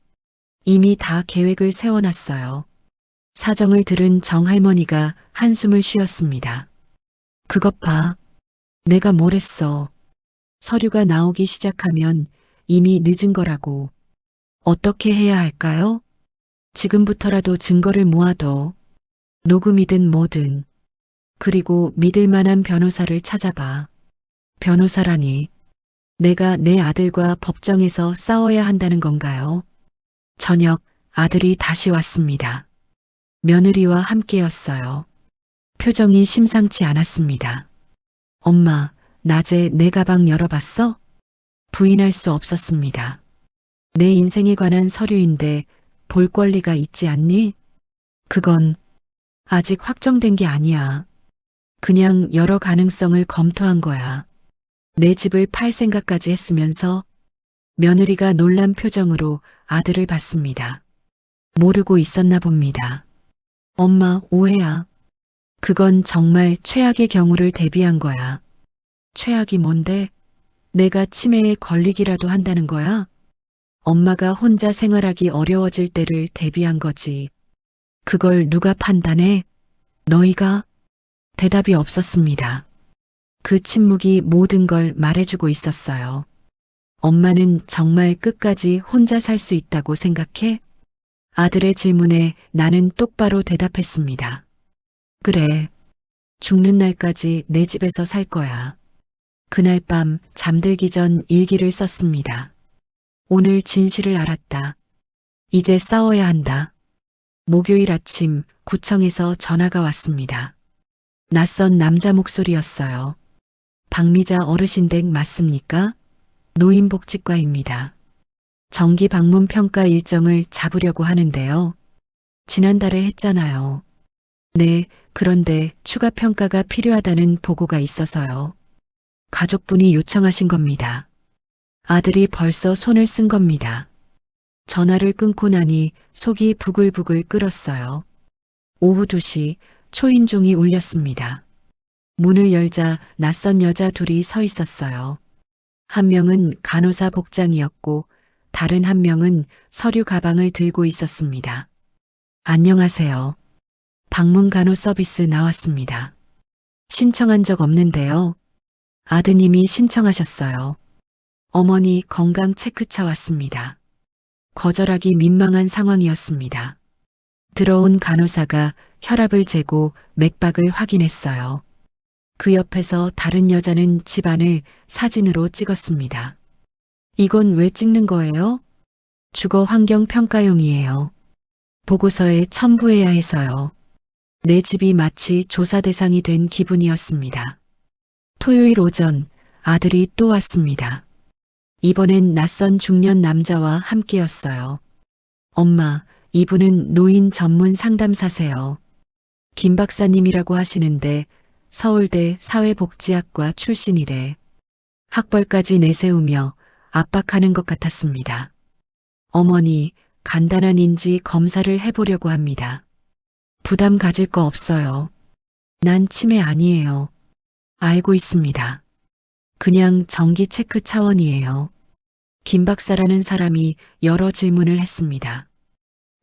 이미 다 계획을 세워놨어요. 사정을 들은 정할머니가 한숨을 쉬었습니다. 그것 봐. 내가 뭘 했어. 서류가 나오기 시작하면 이미 늦은 거라고. 어떻게 해야 할까요? 지금부터라도 증거를 모아둬. 녹음이든 뭐든. 그리고 믿을 만한 변호사를 찾아봐. 변호사라니. 내가 내 아들과 법정에서 싸워야 한다는 건가요? 저녁 아들이 다시 왔습니다. 며느리와 함께였어요. 표정이 심상치 않았습니다. 엄마, 낮에 내 가방 열어봤어? 부인할 수 없었습니다. 내 인생에 관한 서류인데 볼 권리가 있지 않니? 그건 아직 확정된 게 아니야. 그냥 여러 가능성을 검토한 거야. 내 집을 팔 생각까지 했으면서. 며느리가 놀란 표정으로 아들을 봤습니다. 모르고 있었나 봅니다. 엄마, 오해야. 그건 정말 최악의 경우를 대비한 거야. 최악이 뭔데? 내가 치매에 걸리기라도 한다는 거야? 엄마가 혼자 생활하기 어려워질 때를 대비한 거지. 그걸 누가 판단해? 너희가? 대답이 없었습니다. 그 침묵이 모든 걸 말해주고 있었어요. 엄마는 정말 끝까지 혼자 살 수 있다고 생각해? 아들의 질문에 나는 똑바로 대답했습니다. 그래. 죽는 날까지 내 집에서 살 거야. 그날 밤 잠들기 전 일기를 썼습니다. 오늘 진실을 알았다. 이제 싸워야 한다. 목요일 아침 구청에서 전화가 왔습니다. 낯선 남자 목소리였어요. 박미자 어르신 댁 맞습니까? 노인복지과입니다. 정기 방문 평가 일정을 잡으려고 하는데요. 지난달에 했잖아요. 네, 그런데 추가 평가가 필요하다는 보고가 있어서요. 가족분이 요청하신 겁니다. 아들이 벌써 손을 쓴 겁니다. 전화를 끊고 나니 속이 부글부글 끓었어요. 오후 2시 초인종이 울렸습니다. 문을 열자 낯선 여자 둘이 서 있었어요. 한 명은 간호사 복장이었고 다른 한 명은 서류 가방을 들고 있었습니다. 안녕하세요. 방문 간호 서비스 나왔습니다. 신청한 적 없는데요. 아드님이 신청하셨어요. 어머니 건강 체크차 왔습니다. 거절하기 민망한 상황이었습니다. 들어온 간호사가 혈압을 재고 맥박을 확인했어요. 그 옆에서 다른 여자는 집안을 사진으로 찍었습니다. 이건 왜 찍는 거예요? 주거 환경 평가용이에요. 보고서에 첨부해야 해서요. 내 집이 마치 조사 대상이 된 기분이었습니다. 토요일 오전 아들이 또 왔습니다. 이번엔 낯선 중년 남자와 함께였어요. 엄마, 이분은 노인 전문 상담사세요. 김 박사님이라고 하시는데 서울대 사회복지학과 출신이래. 학벌까지 내세우며 압박하는 것 같았습니다. 어머니, 간단한 인지 검사를 해보려고 합니다. 부담 가질 거 없어요. 난 치매 아니에요. 알고 있습니다. 그냥 정기 체크 차원이에요. 김 박사라는 사람이 여러 질문을 했습니다.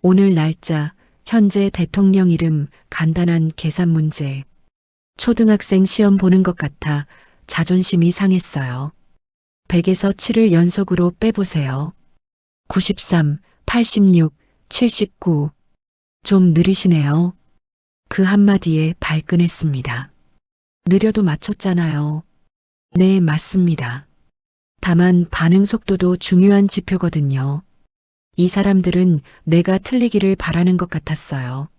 오늘 날짜, 현재 대통령 이름, 간단한 계산 문제. 초등학생 시험 보는 것 같아 자존심이 상했어요. 100에서 7을 연속으로 빼보세요. 93, 86, 79. 좀 느리시네요. 그 한마디에 발끈했습니다. 느려도 맞췄잖아요. 네, 맞습니다. 다만 반응 속도도 중요한 지표거든요. 이 사람들은 내가 틀리기를 바라는 것 같았어요.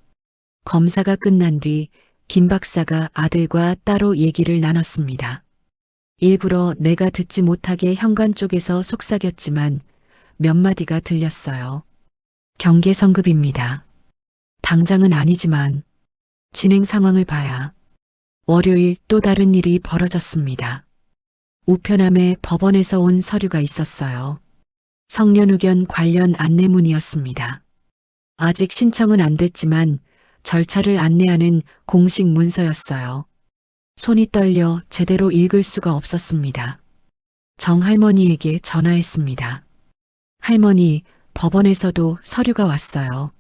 검사가 끝난 뒤 김 박사가 아들과 따로 얘기를 나눴습니다. 일부러 내가 듣지 못하게 현관 쪽에서 속삭였지만 몇 마디가 들렸어요. 경계성급입니다. 당장은 아니지만 진행 상황을 봐야. 월요일 또 다른 일이 벌어졌습니다. 우편함에 법원에서 온 서류가 있었어요. 성년후견 관련 안내문이었습니다. 아직 신청은 안 됐지만 절차를 안내하는 공식 문서였어요. 손이 떨려 제대로 읽을 수가 없었습니다. 정 할머니에게 전화했습니다. 할머니, 법원에서도 서류가 왔어요.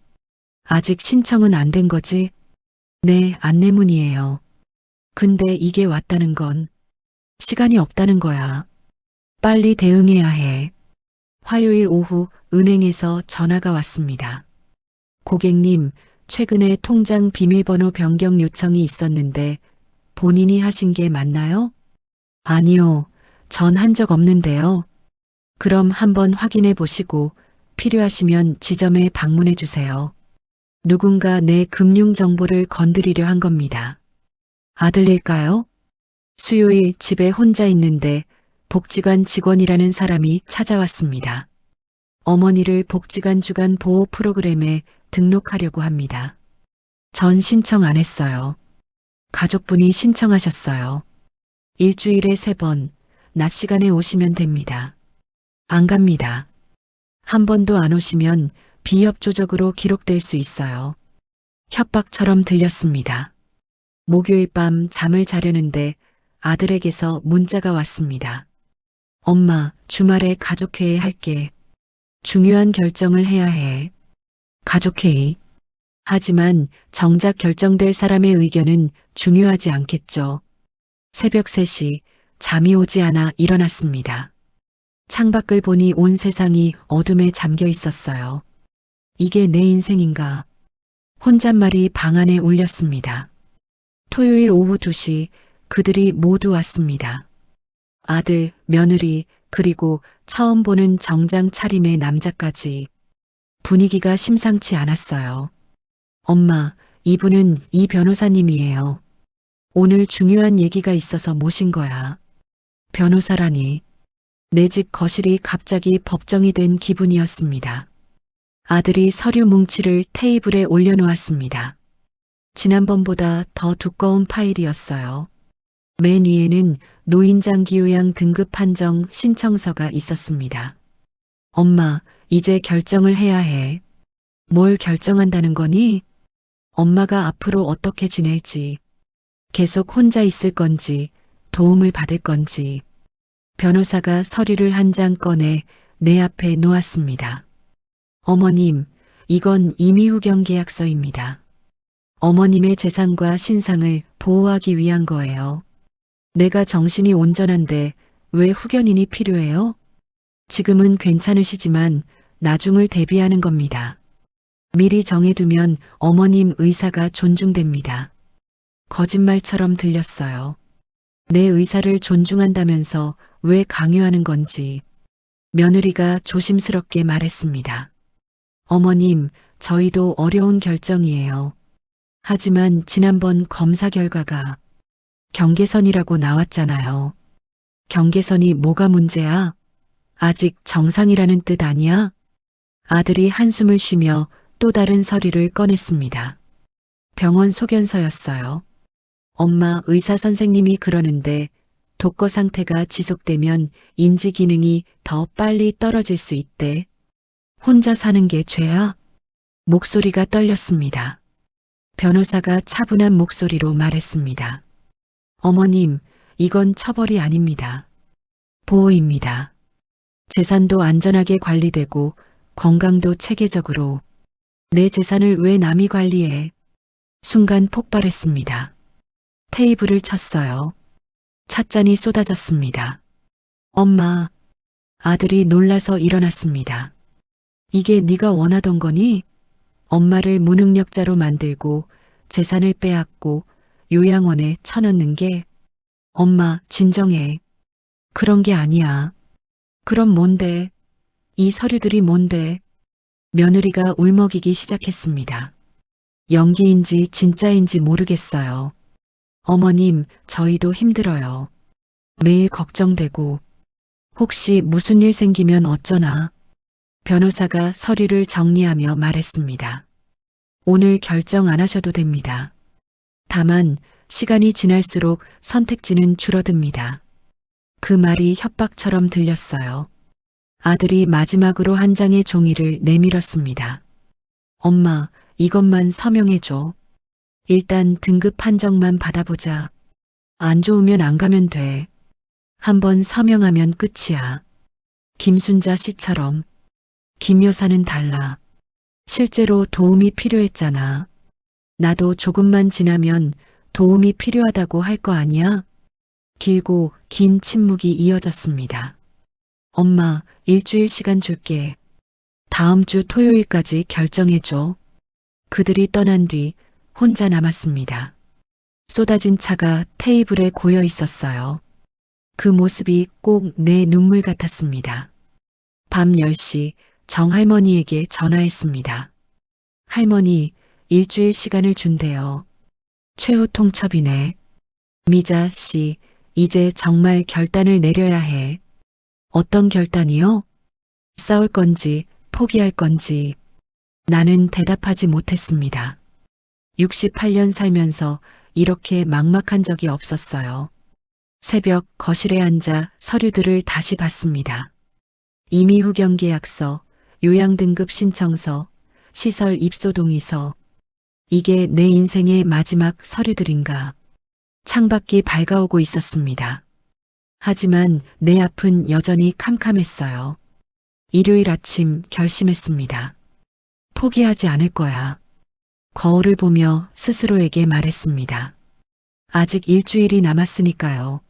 아직 신청은 안 된 거지? 네, 안내문이에요. 근데 이게 왔다는 건 시간이 없다는 거야. 빨리 대응해야 해. 화요일 오후 은행에서 전화가 왔습니다. 고객님, 최근에 통장 비밀번호 변경 요청이 있었는데 본인이 하신 게 맞나요? 아니요, 전 한 적 없는데요. 그럼 한번 확인해 보시고 필요하시면 지점에 방문해 주세요. 누군가 내 금융 정보를 건드리려 한 겁니다. 아들일까요? 수요일 집에 혼자 있는데 복지관 직원이라는 사람이 찾아왔습니다. 어머니를 복지관 주간 보호 프로그램에 등록하려고 합니다. 전 신청 안 했어요. 가족분이 신청하셨어요. 일주일에 3번, 낮 시간에 오시면 됩니다. 안 갑니다. 한 번도 안 오시면 비협조적으로 기록될 수 있어요. 협박처럼 들렸습니다. 목요일 밤 잠을 자려는데 아들에게서 문자가 왔습니다. 엄마, 주말에 가족회의 할게. 중요한 결정을 해야 해. 가족회의. 하지만 정작 결정될 사람의 의견은 중요하지 않겠죠. 새벽 3시 잠이 오지 않아 일어났습니다. 창밖을 보니 온 세상이 어둠에 잠겨 있었어요. 이게 내 인생인가? 혼잣말이 방 안에 울렸습니다. 토요일 오후 2시 그들이 모두 왔습니다. 아들, 며느리, 그리고 처음 보는 정장 차림의 남자까지. 분위기가 심상치 않았어요. 엄마, 이분은 이 변호사님이에요. 오늘 중요한 얘기가 있어서 모신 거야. 변호사라니. 내 집 거실이 갑자기 법정이 된 기분이었습니다. 아들이 서류 뭉치를 테이블에 올려놓았습니다. 지난번보다 더 두꺼운 파일이었어요. 맨 위에는 노인장기요양 등급 판정 신청서가 있었습니다. 엄마, 이제 결정을 해야 해. 뭘 결정한다는 거니? 엄마가 앞으로 어떻게 지낼지, 계속 혼자 있을 건지, 도움을 받을 건지. 변호사가 서류를 한 장 꺼내 내 앞에 놓았습니다. 어머님, 이건 임의후경 계약서입니다. 어머님의 재산과 신상을 보호하기 위한 거예요. 내가 정신이 온전한데 왜 후견인이 필요해요? 지금은 괜찮으시지만 나중을 대비하는 겁니다. 미리 정해두면 어머님 의사가 존중됩니다. 거짓말처럼 들렸어요. 내 의사를 존중한다면서 왜 강요하는 건지. 며느리가 조심스럽게 말했습니다. 어머님, 저희도 어려운 결정이에요. 하지만 지난번 검사 결과가 경계선이라고 나왔잖아요. 경계선이 뭐가 문제야? 아직 정상이라는 뜻 아니야? 아들이 한숨을 쉬며 또 다른 서류를 꺼냈습니다. 병원 소견서였어요. 엄마, 의사 선생님이 그러는데 독거 상태가 지속되면 인지 기능이 더 빨리 떨어질 수 있대. 혼자 사는 게 죄야? 목소리가 떨렸습니다. 변호사가 차분한 목소리로 말했습니다. 어머님, 이건 처벌이 아닙니다. 보호입니다. 재산도 안전하게 관리되고 건강도 체계적으로. 내 재산을 왜 남이 관리해? 순간 폭발했습니다. 테이블을 쳤어요. 찻잔이 쏟아졌습니다. 엄마, 아들이 놀라서 일어났습니다. 이게 네가 원하던 거니? 엄마를 무능력자로 만들고 재산을 빼앗고 요양원에 쳐넣는 게. 엄마, 진정해. 그런 게 아니야. 그럼 뭔데? 이 서류들이 뭔데? 며느리가 울먹이기 시작했습니다. 연기인지 진짜인지 모르겠어요. 어머님, 저희도 힘들어요. 매일 걱정되고. 혹시 무슨 일 생기면 어쩌나? 변호사가 서류를 정리하며 말했습니다. 오늘 결정 안 하셔도 됩니다. 다만 시간이 지날수록 선택지는 줄어듭니다. 그 말이 협박처럼 들렸어요. 아들이 마지막으로 한 장의 종이를 내밀었습니다. 엄마, 이것만 서명해줘. 일단 등급 판정만 받아보자. 안 좋으면 안 가면 돼. 한번 서명하면 끝이야. 김순자 씨처럼. 김 여사는 달라. 실제로 도움이 필요했잖아. 나도 조금만 지나면 도움이 필요하다고 할 거 아니야? 길고 긴 침묵이 이어졌습니다. 엄마, 일주일 시간 줄게. 다음 주 토요일까지 결정해줘. 그들이 떠난 뒤 혼자 남았습니다. 쏟아진 차가 테이블에 고여 있었어요. 그 모습이 꼭 내 눈물 같았습니다. 밤 10시 정할머니에게 전화했습니다. 할머니, 일주일 시간을 준대요. 최후 통첩이네. 미자 씨, 이제 정말 결단을 내려야 해. 어떤 결단이요? 싸울 건지 포기할 건지. 나는 대답하지 못했습니다. 68년 살면서 이렇게 막막한 적이 없었어요. 새벽 거실에 앉아 서류들을 다시 봤습니다. 임의후경 계약서, 요양등급 신청서, 시설 입소 동의서. 이게 내 인생의 마지막 서류들인가. 창밖이 밝아오고 있었습니다. 하지만 내 앞은 여전히 캄캄했어요. 일요일 아침 결심했습니다. 포기하지 않을 거야. 거울을 보며 스스로에게 말했습니다. 아직 일주일이 남았으니까요.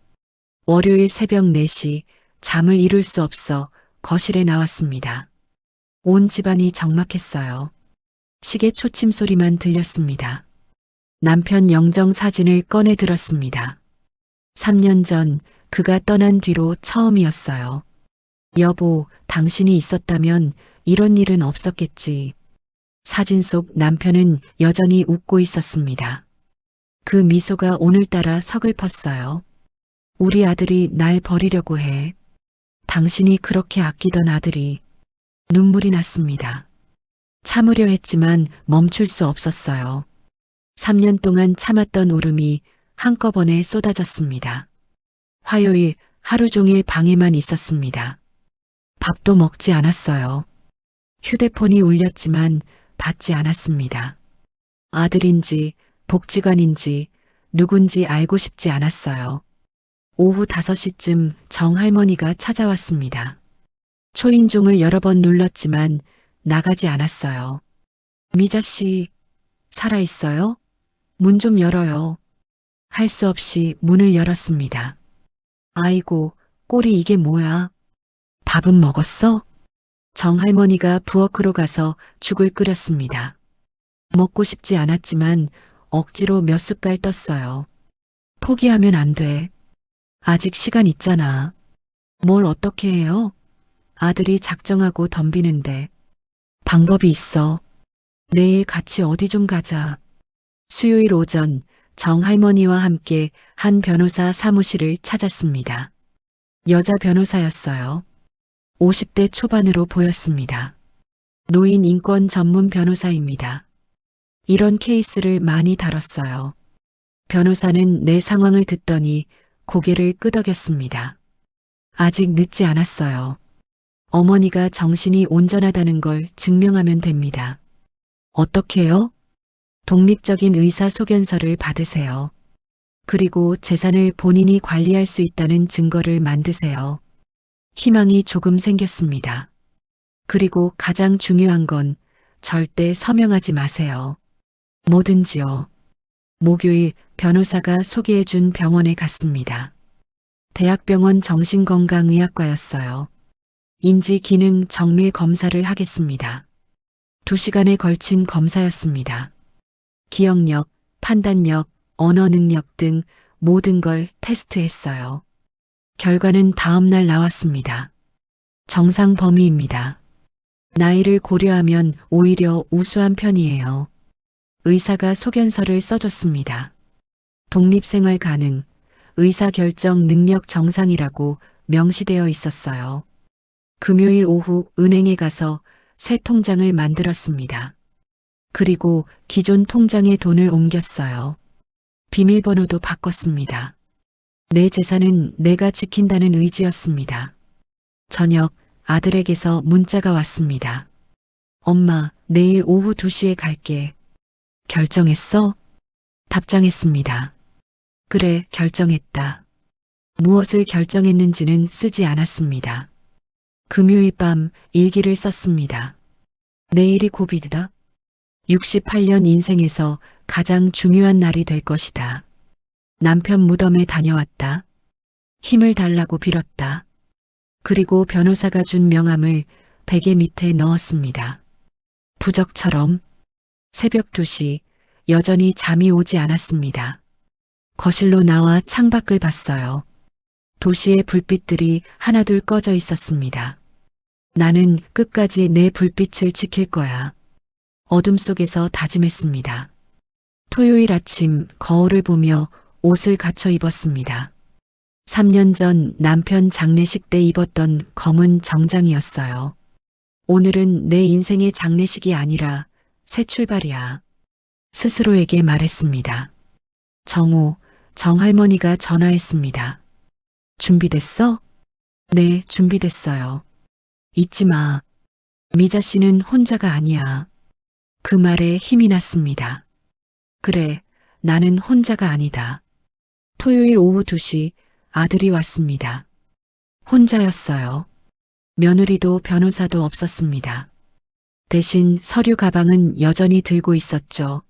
월요일 새벽 4시 잠을 이룰 수 없어 거실에 나왔습니다. 온 집안이 적막했어요. 시계 초침 소리만 들렸습니다. 남편 영정 사진을 꺼내 들었습니다. 3년 전 그가 떠난 뒤로 처음이었어요. 여보, 당신이 있었다면 이런 일은 없었겠지. 사진 속 남편은 여전히 웃고 있었습니다. 그 미소가 오늘따라 서글펐어요. 우리 아들이 날 버리려고 해. 당신이 그렇게 아끼던 아들이. 눈물이 났습니다. 참으려 했지만 멈출 수 없었어요. 3년 동안 참았던 울음이 한꺼번에 쏟아졌습니다. 화요일 하루 종일 방에만 있었습니다. 밥도 먹지 않았어요. 휴대폰이 울렸지만 받지 않았습니다. 아들인지 복지관인지 누군지 알고 싶지 않았어요. 오후 5시쯤 정할머니가 찾아왔습니다. 초인종을 여러 번 눌렀지만 나가지 않았어요. 미자 씨, 살아있어요? 문 좀 열어요. 할 수 없이 문을 열었습니다. 아이고, 꼴이 이게 뭐야? 밥은 먹었어? 정할머니가 부엌으로 가서 죽을 끓였습니다. 먹고 싶지 않았지만 억지로 몇 숟갈 떴어요. 포기하면 안 돼. 아직 시간 있잖아. 뭘 어떻게 해요? 아들이 작정하고 덤비는데. 방법이 있어. 내일 같이 어디 좀 가자. 수요일 오전 정할머니와 함께 한 변호사 사무실을 찾았습니다. 여자 변호사였어요. 50대 초반으로 보였습니다. 노인 인권 전문 변호사입니다. 이런 케이스를 많이 다뤘어요. 변호사는 내 상황을 듣더니 고개를 끄덕였습니다. 아직 늦지 않았어요. 어머니가 정신이 온전하다는 걸 증명하면 됩니다. 어떻게요? 독립적인 의사 소견서를 받으세요. 그리고 재산을 본인이 관리할 수 있다는 증거를 만드세요. 희망이 조금 생겼습니다. 그리고 가장 중요한 건 절대 서명하지 마세요. 뭐든지요. 목요일 변호사가 소개해준 병원에 갔습니다. 대학병원 정신건강의학과였어요. 인지기능 정밀 검사를 하겠습니다. 2시간에 걸친 검사였습니다. 기억력, 판단력, 언어 능력 등 모든 걸 테스트했어요. 결과는 다음날 나왔습니다. 정상 범위입니다. 나이를 고려하면 오히려 우수한 편이에요. 의사가 소견서를 써줬습니다. 독립생활 가능, 의사결정 능력 정상이라고 명시되어 있었어요. 금요일 오후 은행에 가서 새 통장을 만들었습니다. 그리고 기존 통장에 돈을 옮겼어요. 비밀번호도 바꿨습니다. 내 재산은 내가 지킨다는 의지였습니다. 저녁 아들에게서 문자가 왔습니다. 엄마, 내일 오후 2시에 갈게. 결정했어? 답장했습니다. 그래, 결정했다. 무엇을 결정했는지는 쓰지 않았습니다. 금요일 밤 일기를 썼습니다. 내일이 고비다. 68년 인생에서 가장 중요한 날이 될 것이다. 남편 무덤에 다녀왔다. 힘을 달라고 빌었다. 그리고 변호사가 준 명함을 베개 밑에 넣었습니다. 부적처럼 새벽 2시 여전히 잠이 오지 않았습니다. 거실로 나와 창밖을 봤어요. 도시의 불빛들이 하나둘 꺼져 있었습니다. 나는 끝까지 내 불빛을 지킬 거야. 어둠 속에서 다짐했습니다. 토요일 아침 거울을 보며 옷을 갖춰 입었습니다. 3년 전 남편 장례식 때 입었던 검은 정장이었어요. 오늘은 내 인생의 장례식이 아니라 새 출발이야. 스스로에게 말했습니다. 정호, 정할머니가 전화했습니다. 준비됐어? 네, 준비됐어요. 잊지 마. 미자 씨는 혼자가 아니야. 그 말에 힘이 났습니다. 그래, 나는 혼자가 아니다. 토요일 오후 2시 아들이 왔습니다. 혼자였어요. 며느리도 변호사도 없었습니다. 대신 서류 가방은 여전히 들고 있었죠.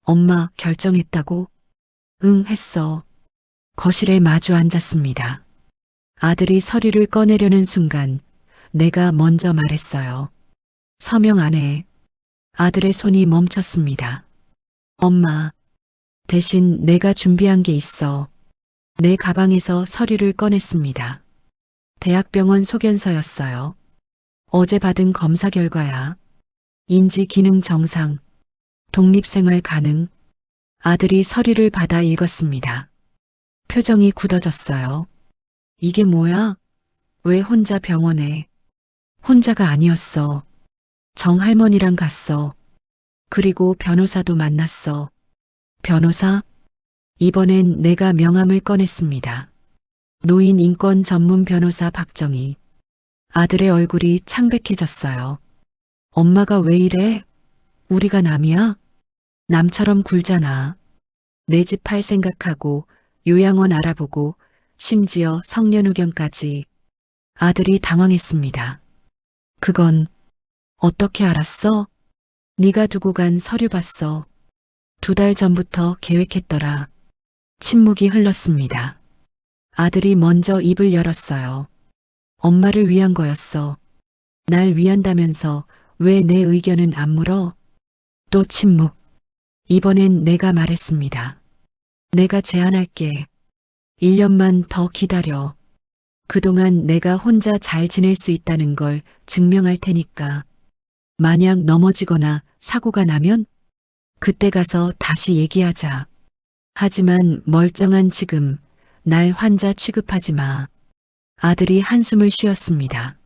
엄마, 결정했다고? 응, 했어. 거실에 마주 앉았습니다. 아들이 서류를 꺼내려는 순간 내가 먼저 말했어요. 서명 안 해. 아들의 손이 멈췄습니다. 엄마, 대신 내가 준비한 게 있어. 내 가방에서 서류를 꺼냈습니다. 대학병원 소견서였어요. 어제 받은 검사 결과야. 인지 기능 정상, 독립생활 가능. 아들이 서류를 받아 읽었습니다. 표정이 굳어졌어요. 이게 뭐야? 왜 혼자 병원에? 혼자가 아니었어. 정할머니랑 갔어. 그리고 변호사도 만났어. 변호사? 이번엔 내가 명함을 꺼냈습니다. 노인 인권 전문 변호사 박정희. 아들의 얼굴이 창백해졌어요. 엄마가 왜 이래? 우리가 남이야? 남처럼 굴잖아. 내 집 팔 생각하고 요양원 알아보고 심지어 성년후견까지. 아들이 당황했습니다. 그건 어떻게 알았어? 네가 두고 간 서류 봤어. 2달 전부터 계획했더라. 침묵이 흘렀습니다. 아들이 먼저 입을 열었어요. 엄마를 위한 거였어. 날 위한다면서 왜 내 의견은 안 물어? 또 침묵. 이번엔 내가 말했습니다. 내가 제안할게. 1년만 더 기다려. 그동안 내가 혼자 잘 지낼 수 있다는 걸 증명할 테니까. 만약 넘어지거나 사고가 나면 그때 가서 다시 얘기하자. 하지만 멀쩡한 지금 날 환자 취급하지 마. 아들이 한숨을 쉬었습니다.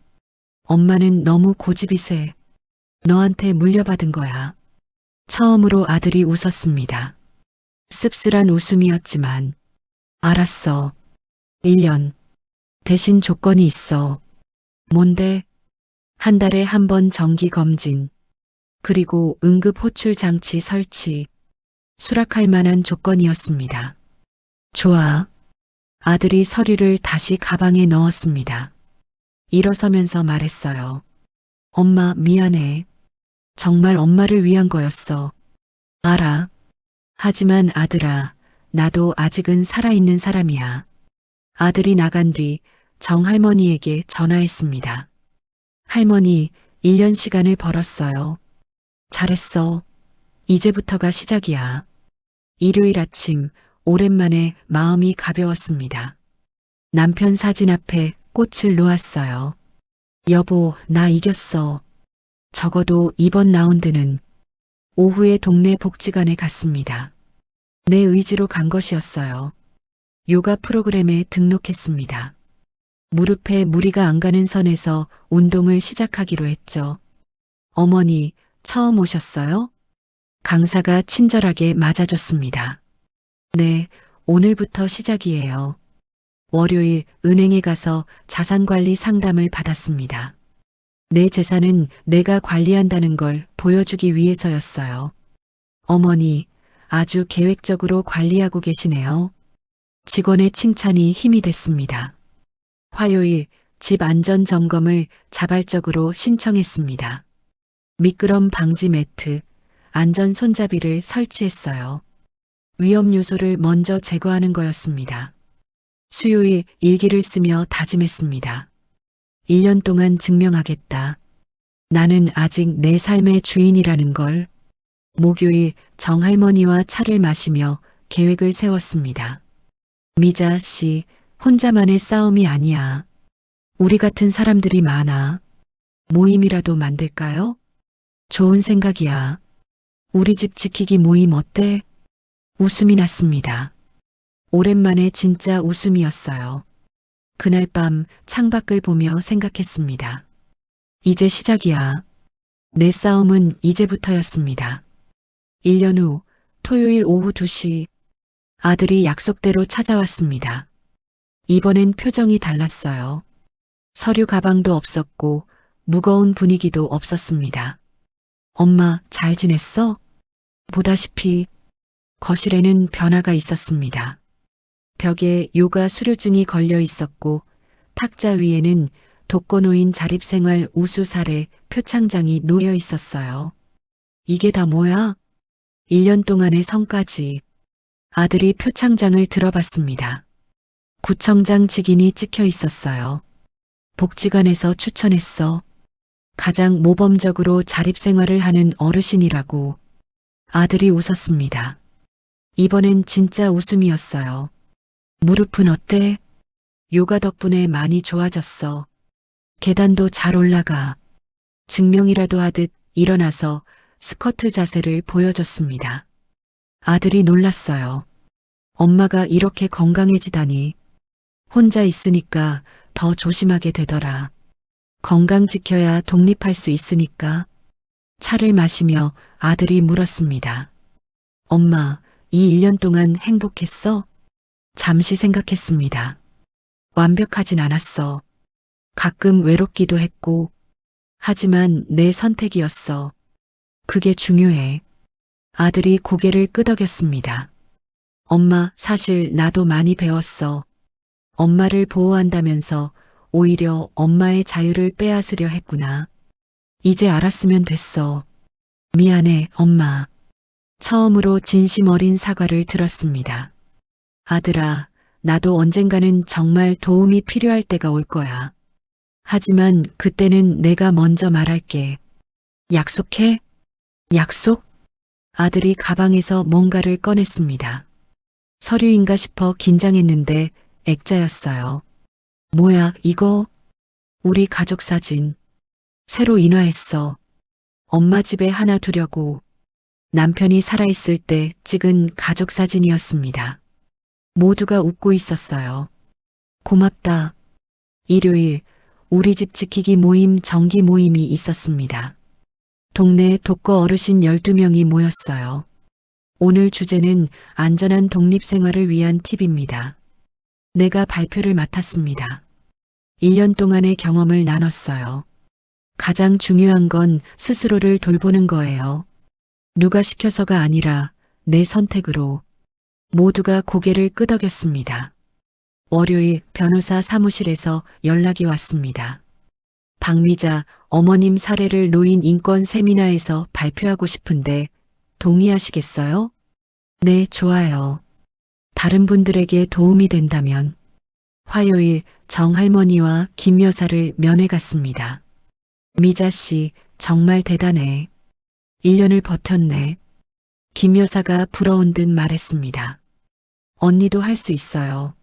엄마는 너무 고집이 세. 너한테 물려받은 거야. 처음으로 아들이 웃었습니다. 씁쓸한 웃음이었지만, 알았어. 1년. 대신 조건이 있어. 뭔데? 한 달에 한 번 정기 검진. 그리고 응급 호출 장치 설치. 수락할 만한 조건이었습니다. 좋아. 아들이 서류를 다시 가방에 넣었습니다. 일어서면서 말했어요. 엄마, 미안해. 정말 엄마를 위한 거였어. 알아. 하지만 아들아, 나도 아직은 살아있는 사람이야. 아들이 나간 뒤 정할머니에게 전화했습니다. 할머니, 1년 시간을 벌었어요. 잘했어. 이제부터가 시작이야. 일요일 아침, 오랜만에 마음이 가벼웠습니다. 남편 사진 앞에 꽃을 놓았어요. 여보, 나 이겼어. 적어도 이번 라운드는. 오후에 동네 복지관에 갔습니다. 내 의지로 간 것이었어요. 요가 프로그램에 등록했습니다. 무릎에 무리가 안 가는 선에서 운동을 시작하기로 했죠. 어머니, 처음 오셨어요? 강사가 친절하게 맞아줬습니다. 네, 오늘부터 시작이에요. 월요일 은행에 가서 자산관리 상담을 받았습니다. 내 재산은 내가 관리한다는 걸 보여주기 위해서였어요. 어머니, 아주 계획적으로 관리하고 계시네요. 직원의 칭찬이 힘이 됐습니다. 화요일 집 안전 점검을 자발적으로 신청했습니다. 미끄럼 방지 매트, 안전 손잡이를 설치했어요. 위험 요소를 먼저 제거하는 거였습니다. 수요일 일기를 쓰며 다짐했습니다. 1년 동안 증명하겠다. 나는 아직 내 삶의 주인이라는 걸. 목요일 정할머니와 차를 마시며 계획을 세웠습니다. 미자 씨, 혼자만의 싸움이 아니야. 우리 같은 사람들이 많아. 모임이라도 만들까요? 좋은 생각이야. 우리 집 지키기 모임 어때? 웃음이 났습니다. 오랜만에 진짜 웃음이었어요. 그날 밤 창밖을 보며 생각했습니다. 이제 시작이야. 내 싸움은 이제부터였습니다. 1년 후 토요일 오후 2시 아들이 약속대로 찾아왔습니다. 이번엔 표정이 달랐어요. 서류 가방도 없었고 무거운 분위기도 없었습니다. 엄마, 잘 지냈어? 보다시피 거실에는 변화가 있었습니다. 벽에 요가 수료증이 걸려 있었고 탁자 위에는 독거노인 자립생활 우수 사례 표창장이 놓여 있었어요. 이게 다 뭐야? 1년 동안의 성과지. 아들이 표창장을 들어봤습니다. 구청장 직인이 찍혀 있었어요. 복지관에서 추천했어. 가장 모범적으로 자립생활을 하는 어르신이라고. 아들이 웃었습니다. 이번엔 진짜 웃음이었어요. 무릎은 어때? 요가 덕분에 많이 좋아졌어. 계단도 잘 올라가. 증명이라도 하듯 일어나서 스쿼트 자세를 보여줬습니다. 아들이 놀랐어요. 엄마가 이렇게 건강해지다니. 혼자 있으니까 더 조심하게 되더라. 건강 지켜야 독립할 수 있으니까. 차를 마시며 아들이 물었습니다. 엄마, 이 1년 동안 행복했어? 잠시 생각했습니다. 완벽하진 않았어. 가끔 외롭기도 했고, 하지만 내 선택이었어. 그게 중요해. 아들이 고개를 끄덕였습니다. 엄마, 사실 나도 많이 배웠어. 엄마를 보호한다면서 오히려 엄마의 자유를 빼앗으려 했구나. 이제 알았으면 됐어. 미안해, 엄마. 처음으로 진심 어린 사과를 들었습니다. 아들아, 나도 언젠가는 정말 도움이 필요할 때가 올 거야. 하지만 그때는 내가 먼저 말할게. 약속해? 약속? 아들이 가방에서 뭔가를 꺼냈습니다. 서류인가 싶어 긴장했는데 액자였어요. 뭐야, 이거? 우리 가족 사진. 새로 인화했어. 엄마 집에 하나 두려고. 남편이 살아있을 때 찍은 가족 사진이었습니다. 모두가 웃고 있었어요. 고맙다. 일요일, 우리 집 지키기 모임 정기 모임이 있었습니다. 동네 독거 어르신 12명이 모였어요. 오늘 주제는 안전한 독립생활을 위한 팁입니다. 내가 발표를 맡았습니다. 1년 동안의 경험을 나눴어요. 가장 중요한 건 스스로를 돌보는 거예요. 누가 시켜서가 아니라 내 선택으로. 모두가 고개를 끄덕였습니다. 월요일 변호사 사무실에서 연락이 왔습니다. 박미자 어머님 사례를 노인 인권 세미나에서 발표하고 싶은데 동의하시겠어요? 네, 좋아요. 다른 분들에게 도움이 된다면. 화요일 정할머니와 김 여사를 면회 갔습니다. 미자 씨, 정말 대단해. 1년을 버텼네. 김 여사가 부러운 듯 말했습니다. 언니도 할 수 있어요.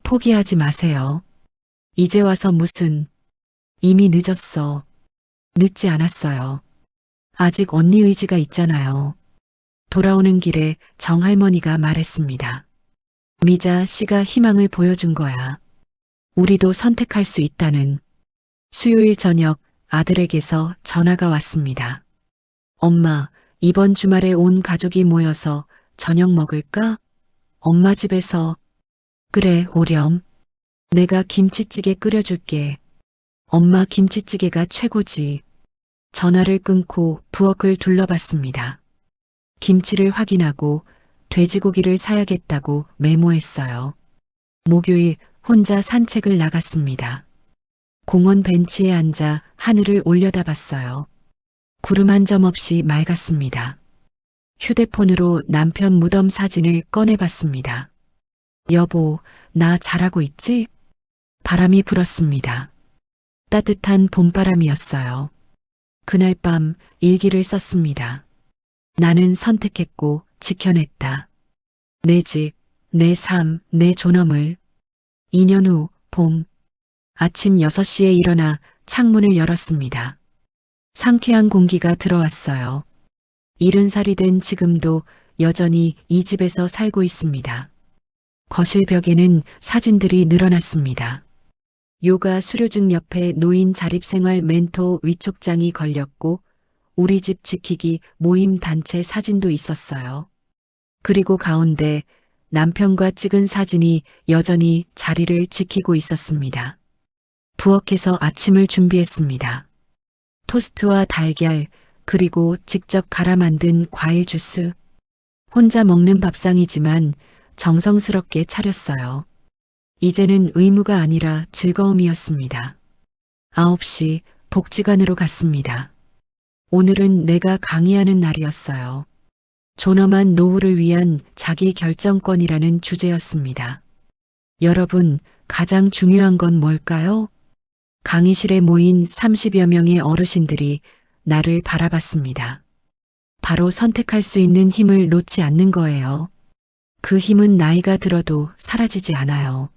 포기하지 마세요. 이제 와서 무슨. 이미 늦었어. 늦지 않았어요. 아직 언니 의지가 있잖아요. 돌아오는 길에 정할머니가 말했습니다. 미자 씨가 희망을 보여준 거야. 우리도 선택할 수 있다는. 수요일 저녁 아들에게서 전화가 왔습니다. 엄마, 이번 주말에 온 가족이 모여서 저녁 먹을까? 엄마 집에서. 그래, 오렴. 내가 김치찌개 끓여줄게. 엄마 김치찌개가 최고지. 전화를 끊고 부엌을 둘러봤습니다. 김치를 확인하고 돼지고기를 사야겠다고 메모했어요. 목요일 혼자 산책을 나갔습니다. 공원 벤치에 앉아 하늘을 올려다봤어요. 구름 한 점 없이 맑았습니다. 휴대폰으로 남편 무덤 사진을 꺼내봤습니다. 여보, 나 잘하고 있지? 바람이 불었습니다. 따뜻한 봄바람이었어요. 그날 밤 일기를 썼습니다. 나는 선택했고 지켜냈다. 내 집, 내 삶, 내 존엄을. 2년 후 봄. 아침 6시에 일어나 창문을 열었습니다. 상쾌한 공기가 들어왔어요. 70살이 된 지금도 여전히 이 집에서 살고 있습니다. 거실 벽에는 사진들이 늘어났습니다. 요가 수료증 옆에 노인 자립생활 멘토 위촉장이 걸렸고 우리 집 지키기 모임 단체 사진도 있었어요. 그리고 가운데 남편과 찍은 사진이 여전히 자리를 지키고 있었습니다. 부엌에서 아침을 준비했습니다. 토스트와 달걀, 그리고 직접 갈아 만든 과일 주스. 혼자 먹는 밥상이지만 정성스럽게 차렸어요. 이제는 의무가 아니라 즐거움이었습니다. 9시 복지관으로 갔습니다. 오늘은 내가 강의하는 날이었어요. 존엄한 노후를 위한 자기 결정권이라는 주제였습니다. 여러분, 가장 중요한 건 뭘까요? 강의실에 모인 30여 명의 어르신들이 나를 바라봤습니다. 바로 선택할 수 있는 힘을 놓지 않는 거예요. 그 힘은 나이가 들어도 사라지지 않아요.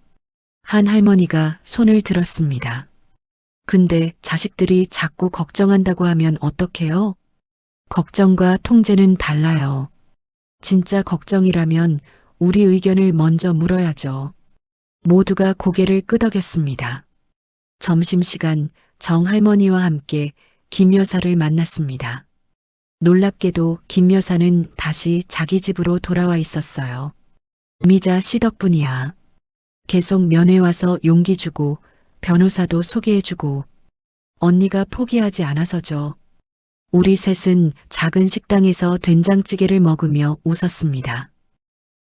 한 할머니가 손을 들었습니다. 근데 자식들이 자꾸 걱정한다고 하면 어떡해요? 걱정과 통제는 달라요. 진짜 걱정이라면 우리 의견을 먼저 물어야죠. 모두가 고개를 끄덕였습니다. 점심시간 정할머니와 함께 김 여사를 만났습니다. 놀랍게도 김 여사는 다시 자기 집으로 돌아와 있었어요. 미자 씨 덕분이야. 계속 면회 와서 용기 주고 변호사도 소개해주고 언니가 포기하지 않아서죠. 우리 셋은 작은 식당에서 된장찌개를 먹으며 웃었습니다.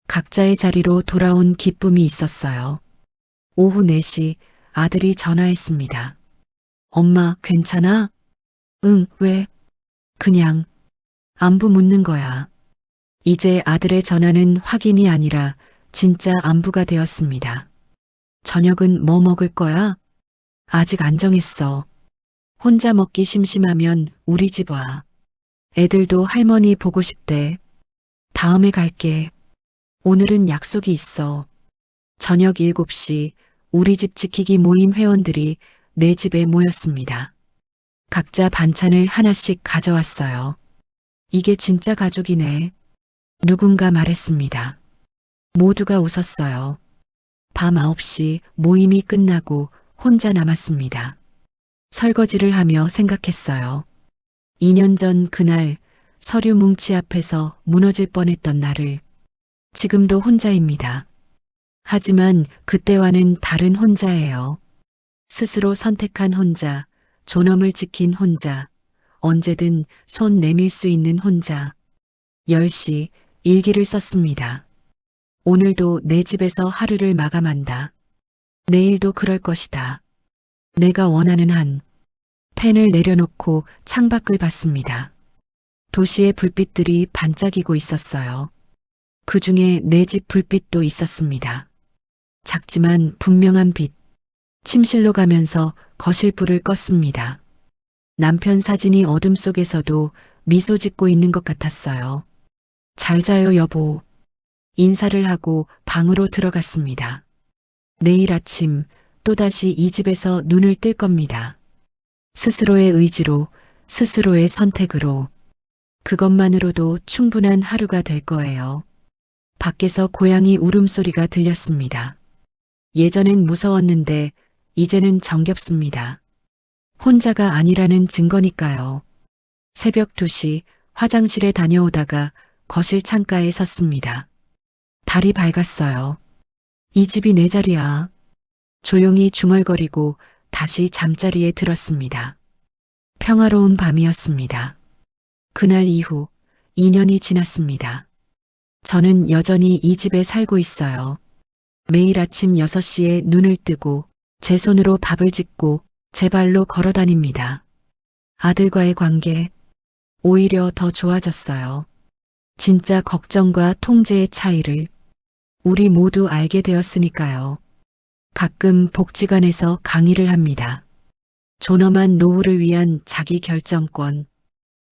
각자의 자리로 돌아온 기쁨이 있었어요. 오후 4시 아들이 전화했습니다. 엄마, 괜찮아? 응, 왜? 그냥 안부 묻는 거야. 이제 아들의 전화는 확인이 아니라 진짜 안부가 되었습니다. 저녁은 뭐 먹을 거야? 아직 안 정했어. 혼자 먹기 심심하면 우리 집 와. 애들도 할머니 보고 싶대. 다음에 갈게. 오늘은 약속이 있어. 저녁 7시 우리 집 지키기 모임 회원들이 내 집에 모였습니다. 각자 반찬을 하나씩 가져왔어요. 이게 진짜 가족이네. 누군가 말했습니다. 모두가 웃었어요. 밤 9시 모임이 끝나고 혼자 남았습니다. 설거지를 하며 생각했어요. 2년 전 그날 서류 뭉치 앞에서 무너질 뻔했던 나를 지금도 혼자입니다. 하지만 그때와는 다른 혼자예요. 스스로 선택한 혼자, 존엄을 지킨 혼자, 언제든 손 내밀 수 있는 혼자. 10시 일기를 썼습니다. 오늘도 내 집에서 하루를 마감한다. 내일도 그럴 것이다. 내가 원하는 한. 펜을 내려놓고 창밖을 봤습니다. 도시의 불빛들이 반짝이고 있었어요. 그 중에 내 집 불빛도 있었습니다. 작지만 분명한 빛. 침실로 가면서 거실 불을 껐습니다. 남편 사진이 어둠 속에서도 미소 짓고 있는 것 같았어요. 잘 자요, 여보. 인사를 하고 방으로 들어갔습니다. 내일 아침 또다시 이 집에서 눈을 뜰 겁니다. 스스로의 의지로, 스스로의 선택으로. 그것만으로도 충분한 하루가 될 거예요. 밖에서 고양이 울음소리가 들렸습니다. 예전엔 무서웠는데 이제는 정겹습니다. 혼자가 아니라는 증거니까요. 새벽 2시 화장실에 다녀오다가 거실 창가에 섰습니다. 달이 밝았어요. 이 집이 내 자리야. 조용히 중얼거리고 다시 잠자리에 들었습니다. 평화로운 밤이었습니다. 그날 이후 2년이 지났습니다. 저는 여전히 이 집에 살고 있어요. 매일 아침 6시에 눈을 뜨고 제 손으로 밥을 짓고 제 발로 걸어 다닙니다. 아들과의 관계 오히려 더 좋아졌어요. 진짜 걱정과 통제의 차이를 우리 모두 알게 되었으니까요. 가끔 복지관에서 강의를 합니다. 존엄한 노후를 위한 자기 결정권.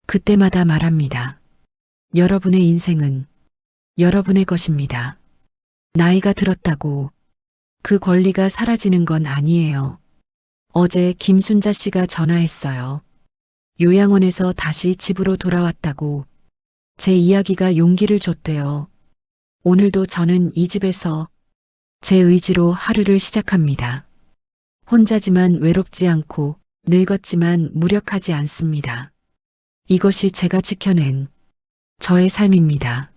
그때마다 말합니다. 여러분의 인생은 여러분의 것입니다. 나이가 들었다고 그 권리가 사라지는 건 아니에요. 어제 김순자 씨가 전화했어요. 요양원에서 다시 집으로 돌아왔다고. 제 이야기가 용기를 줬대요. 오늘도 저는 이 집에서 제 의지로 하루를 시작합니다. 혼자지만 외롭지 않고 늙었지만 무력하지 않습니다. 이것이 제가 지켜낸 저의 삶입니다.